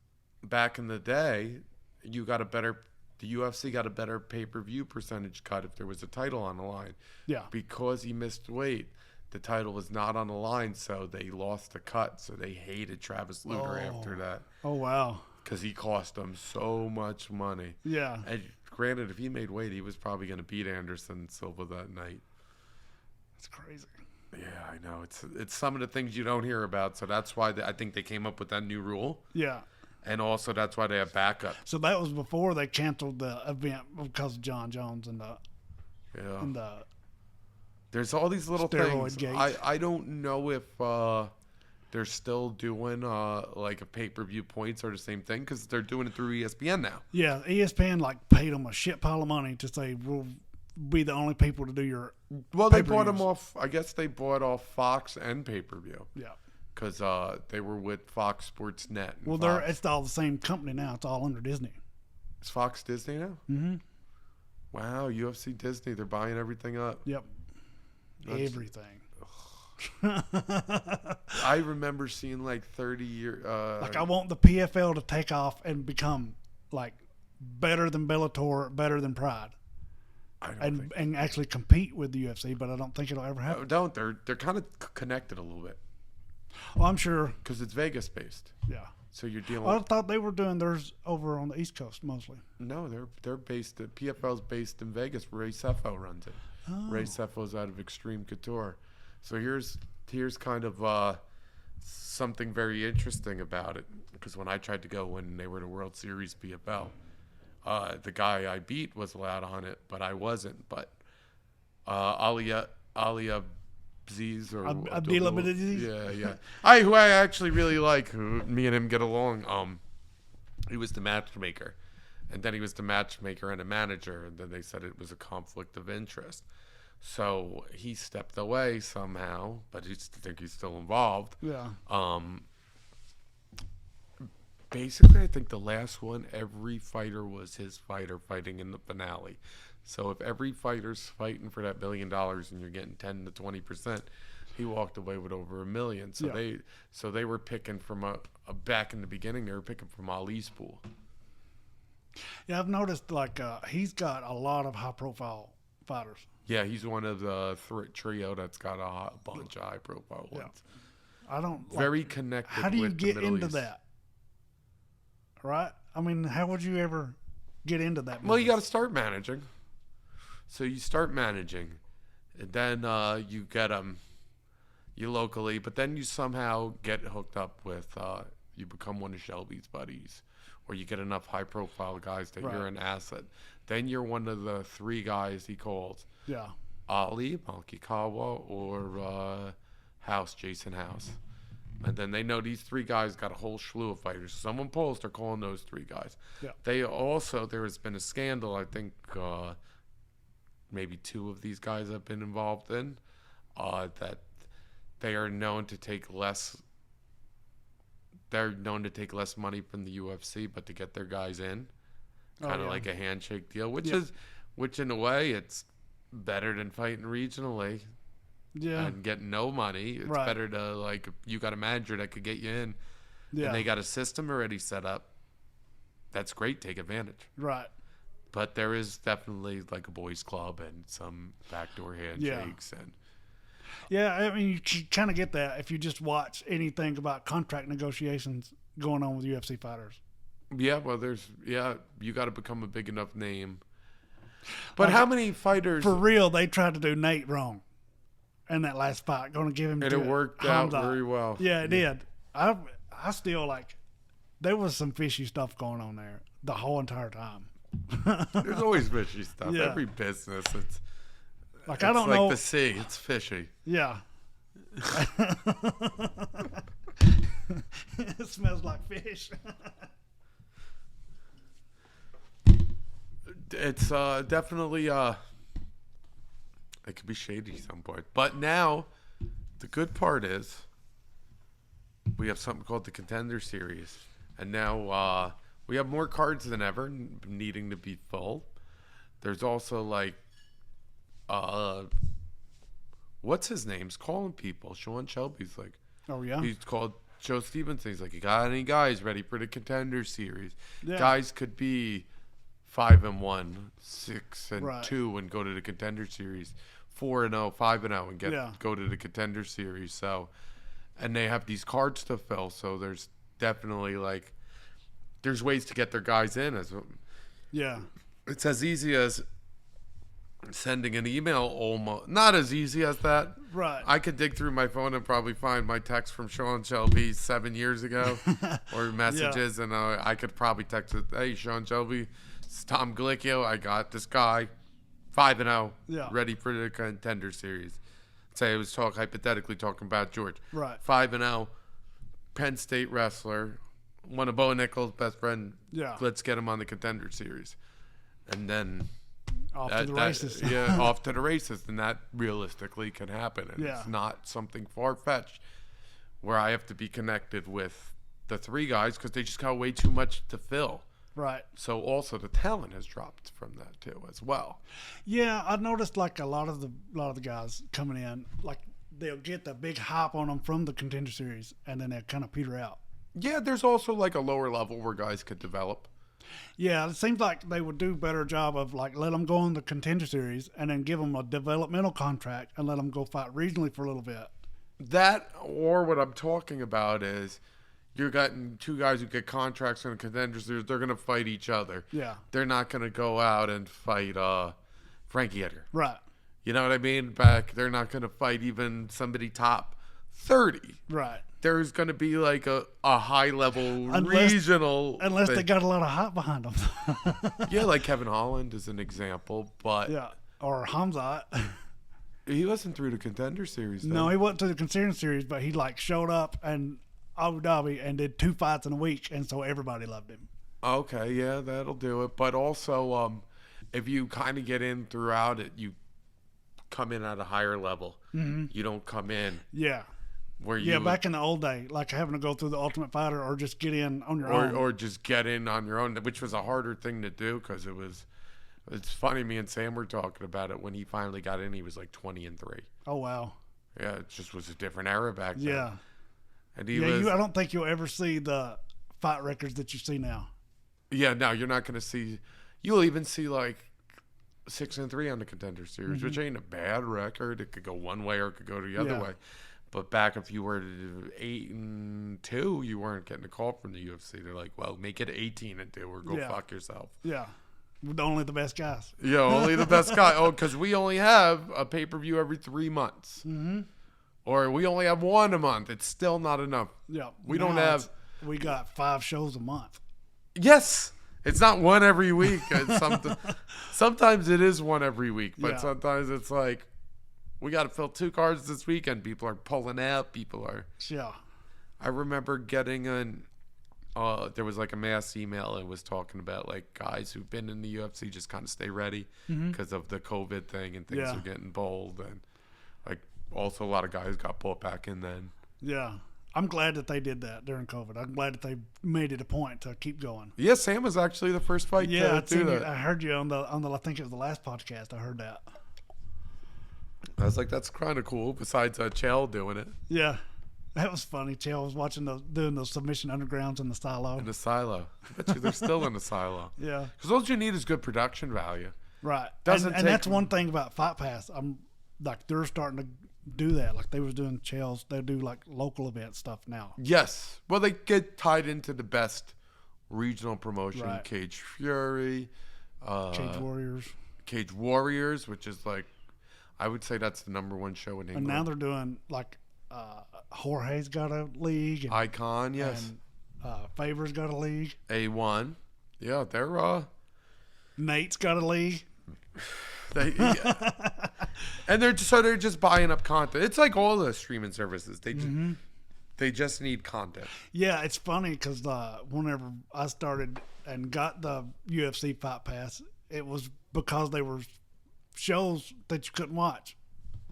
back in the day, the UFC got a better pay-per-view percentage cut if there was a title on the line. Yeah. Because he missed weight, the title was not on the line, so they lost the cut. So they hated Travis Lutter after that. Oh, wow. Because he cost them so much money. Yeah. And granted, if he made weight, he was probably going to beat Anderson Silva that night. That's crazy. Yeah, I know. It's some of the things you don't hear about. So that's why I think they came up with that new rule. Yeah. And also that's why they have backup. So that was before they canceled the event because of John Jones and the there's all these little steroid things. gates. I don't know if they're still doing like a pay-per-view points or the same thing because they're doing it through ESPN now. Yeah, ESPN paid them a shit pile of money to say we'll be the only people to do your. Well, they bought them off. I guess they bought off Fox and pay-per-view. Yeah. Because they were with Fox Sports Net. Well, it's all the same company now. It's all under Disney. Is Fox Disney now? Mm-hmm. Wow, UFC Disney. They're buying everything up. Yep. Everything. I remember seeing like 30-year. I want the PFL to take off and become like better than Bellator, better than Pride. And actually compete with the UFC, but I don't think it'll ever happen. They're kind of connected a little bit. Well, I'm sure because it's Vegas based. Yeah. So you're dealing. I thought they were doing theirs over on the East Coast mostly. No, they're based. PFL's based in Vegas. Ray Sefo runs it. Oh. Ray Sefo's out of Extreme Couture. So here's kind of something very interesting about it because when I tried to go when they were the World Series PFL, the guy I beat was allowed on it, but I wasn't. But Alia Abziz or Abdulaziz. Yeah. Who I actually really like. Who me and him get along. He was the matchmaker, and then he was the matchmaker and a manager, and then they said it was a conflict of interest. So he stepped away somehow, but I think he's still involved. Yeah. Basically, I think the last one, every fighter was his fighter fighting in the finale. So if every fighter's fighting for that $1 billion and you're getting 10 to 20%, he walked away with over $1 million. So they were picking from a back in the beginning. They were picking from Ali's pool. Yeah, I've noticed he's got a lot of high profile fighters. Yeah, he's one of the trio that's got a bunch of high profile ones. I don't very connected. How do you with get the Middle into East. that? Right? I mean, how would you ever get into that business? Well, you got to start managing. So you start managing, and then you get them, you locally, but then you somehow get hooked up with, you become one of Shelby's buddies, or you get enough high-profile guys that you're an asset. Then you're one of the 3 guys he calls. Yeah. Ali, Malkikawa, or Jason House. And then they know these 3 guys got a whole slew of fighters. Someone pulls, they're calling those 3 guys. Yeah. There has been a scandal, I think, maybe 2 of these guys have been involved in, that they are known to take less. They're known to take less money from the UFC, but to get their guys in, kind of like a handshake deal, which in a way it's better than fighting regionally. Yeah. And getting no money. It's better to if you got a manager that could get you in, and they got a system already set up. That's great. Take advantage. Right. But there is definitely a boys' club and some backdoor handshakes and. Yeah, I mean, you kind of get that if you just watch anything about contract negotiations going on with UFC fighters. Yeah, well, you got to become a big enough name. But how many fighters? For real, they tried to do Nate wrong in that last fight. Going to give him. And it worked out very well. Yeah, it did. I still there was some fishy stuff going on there. the whole entire time. There's always fishy stuff. Yeah. Every business, it's Like, it's I don't like know. the sea. It's fishy. Yeah. It smells like fish. It's definitely it could be shady at some point. But now, the good part is we have something called the Contender Series, and now we have more cards than ever, needing to be full. There's also like, what's his name's calling people? Sean Shelby's like, Oh, yeah? he's called Joe Stevenson. He's like, you got any guys ready for the Contender Series? Yeah. Guys could be 5-1, 6-2, Right. and go to the Contender Series. 4-0, 5-0, and Yeah. go to the Contender Series. So, and they have these cards to fill. So there's definitely like, there's ways to get their guys in. Yeah. It's as easy as sending an email. Almost not as easy as that. Right. I could dig through my phone and probably find my text from Sean Shelby 7 years ago, or messages, and I could probably text it. Hey, Sean Shelby, it's Tom Galicchio. I got this guy, 5-0, Yeah. ready for the Contender Series. Say I was hypothetically talking about George. Right. 5-0, Penn State wrestler, one of Bo Nichols' best friend. Yeah. Let's get him on the Contender Series, and then. Off to the races. Yeah, off to the races, and that realistically can happen. And Yeah. it's not something far-fetched where I have to be connected with the three guys because they just got way too much to fill. Right. So also the talent has dropped from that too as well. Yeah, I noticed like a lot of the guys coming in, like they'll get the big hype on them from the Contender Series, and then they kind of peter out. Yeah, there's also like a lower level where guys could develop. Yeah, it seems like they would do a better job of like let them go in the Contender Series and then give them a developmental contract and let them go fight regionally for a little bit. That, or what I'm talking about is you're getting two guys who get contracts in the Contender Series. They're going to fight each other. Yeah. They're not going to go out and fight Frankie Edgar. Right. You know what I mean? They're not going to fight even somebody top 30. Right. There's going to be like a high level regional. Unless they thing. got a lot of hype behind them. Yeah, like Kevin Holland is an example, but Yeah. Or Hamzat. he wasn't through the Contender Series. Though. No, he wasn't to the Contender Series, but he like showed up and Abu Dhabi and did 2 fights in a week, and so everybody loved him. Okay, yeah, that'll do it. But also, if you kind of get in throughout it, you come in at a higher level. Mm-hmm. You don't come in Yeah. where you Yeah, back in the old day, like having to go through the Ultimate Fighter or just get in on your own. or just get in on your own, which was a harder thing to do because it's funny. Me and Sam were talking about it when he finally got in. He was like 20-3. Oh, wow. Yeah, it just was a different era back then. Yeah. And he Yeah, was. I don't think you'll ever see the fight records that you see now. Yeah, no, you're not going to see. You'll even see like 6-3 on the Contender Series, which ain't a bad record. It could go one way or it could go the other Yeah. way. But back if you were to do 8-2, you weren't getting a call from the UFC. They're like, well, make it 18-2 or go Yeah. fuck yourself. Yeah. With only the best guys. Yeah, only the best guy. Oh, because we only have a pay-per-view every 3 months. Mm-hmm. Or we only have one a month. It's still not enough. Yeah. We don't Now have... We got 5 shows a month. Yes! It's not one every week. Sometimes it is one every week. But Yeah. sometimes it's like, we got to fill 2 cards this weekend. People are pulling out. People are... Yeah. I remember getting an... there was like a mass email and was talking about like guys who've been in the UFC just kind of stay ready because of the COVID thing and things Yeah. are getting bold, and like also a lot of guys got pulled back in then. Yeah. I'm glad that they did that during COVID. I'm glad that they made it a point to keep going. Yeah, Sam was actually the first fight Yeah, to do that. I heard you on the I think it was the last podcast. I heard that. I was like, that's kind of cool. Besides Chael doing it Yeah. That was funny. Chael was watching doing those submission undergrounds in the silo. in the silo. I bet you they're still in the silo. Yeah. Because all you need is good production value. Right. Doesn't and take- that's one thing about Fight Pass. I'm like they're starting to do that. Like they was doing Chael's. They do like local event stuff now. Yes. Well, they get tied into the best regional promotion, Right. Cage Fury, Cage Warriors. Cage Warriors, which is like, I would say that's the number one show in And England. now they're doing like Jorge's got a league. And, Icon, yes. And Favor's got a league. A1. Yeah, they're Nate's got a league. And they're just buying up content. It's like all the streaming services. They just need content. Yeah, it's funny because whenever I started and got the UFC Fight Pass, it was because they were shows that you couldn't watch.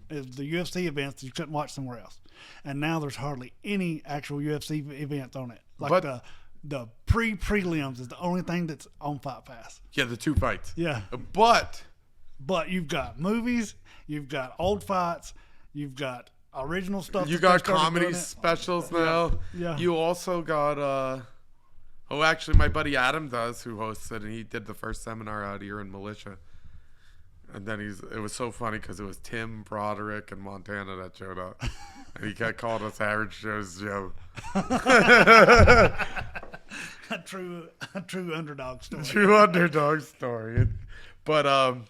It was the UFC events that you couldn't watch somewhere else. And now there's hardly any actual UFC events on it. Like the prelims is the only thing that's on Fight Pass. Yeah, the 2 fights. Yeah. But you've got movies, you've got old fights, you've got original stuff. You got comedy specials now. Yeah. You also got actually my buddy Adam does, who hosts it, and he did the first seminar out here in Militia. And then it was so funny because it was Tim, Broderick, and Montana that showed up. And he kept calling us Average Joe's Joe. a true underdog story. True underdog story. But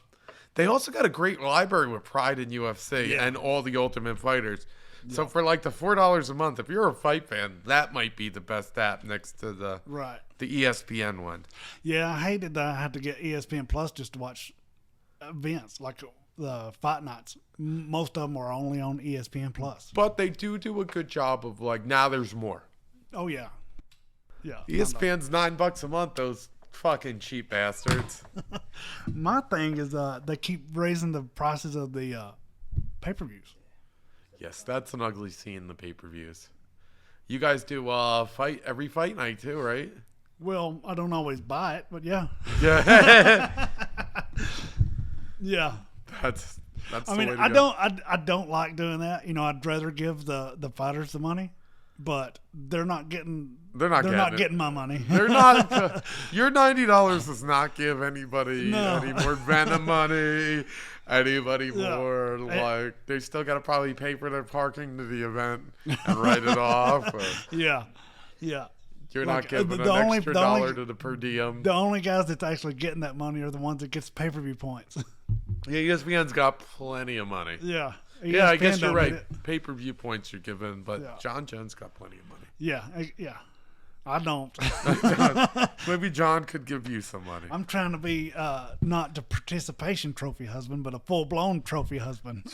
they also got a great library with Pride in UFC and all the Ultimate Fighters. Yeah. So for like the $4 a month, if you're a fight fan, that might be the best app next to the ESPN one. Yeah, I hated that I had to get ESPN Plus just to watch events like the fight nights. Most of them are only on ESPN Plus. But they do a good job of like, now there's more. Oh yeah. ESPN's $9 a month, those fucking cheap bastards. My thing is they keep raising the prices of the pay-per-views. Yes, that's an ugly scene, the pay-per-views. You guys do every fight night too, right? Well, I don't always buy it, but yeah. Yeah. Yeah. That's I mean, I don't like doing that. You know, I'd rather give the fighters the money, but they're not getting my money. They're not. Your $90 does not give anybody any more Venom money. Anybody more like they still got to probably pay for their parking to the event and write it off. Yeah. You're not giving an extra dollar to the per diem. The only guys that's actually getting that money are the ones that gets pay-per-view points. Yeah, ESPN's got plenty of money. Yeah. Yeah, I guess you're right. Pay-per-view points you're given, but John Jones got plenty of money. Yeah. I don't. Maybe John could give you some money. I'm trying to be not the participation trophy husband, but a full-blown trophy husband.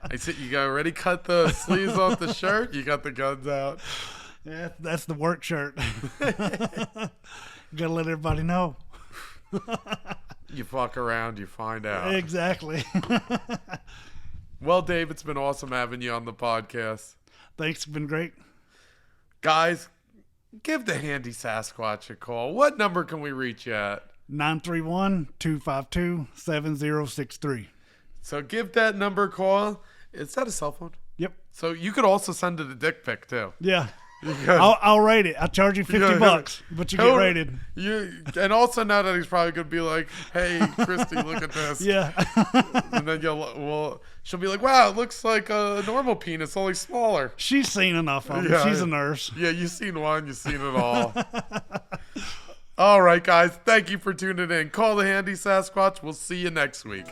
I said you got already cut the sleeves off the shirt. You got the guns out. Yeah, that's the work shirt. Gotta let everybody know. You fuck around, you find out. Exactly. Well, Dave, it's been awesome having you on the podcast. Thanks, it's been great. Guys, give the handy Sasquatch a call. What number can we reach you at? 931-252-7063. So give that number a call. Is that a cell phone? Yep. So you could also send it a dick pic, too. Yeah. I'll rate it. I'll charge you $50, but you get rated. And also now that he's probably gonna be like, "Hey, Christy, look at this." Yeah. And then she'll be like, "Wow, it looks like a normal penis, only smaller." She's seen enough of it. She's a nurse. Yeah, you've seen one, you've seen it all. All right, guys. Thank you for tuning in. Call the handy Sasquatch. We'll see you next week.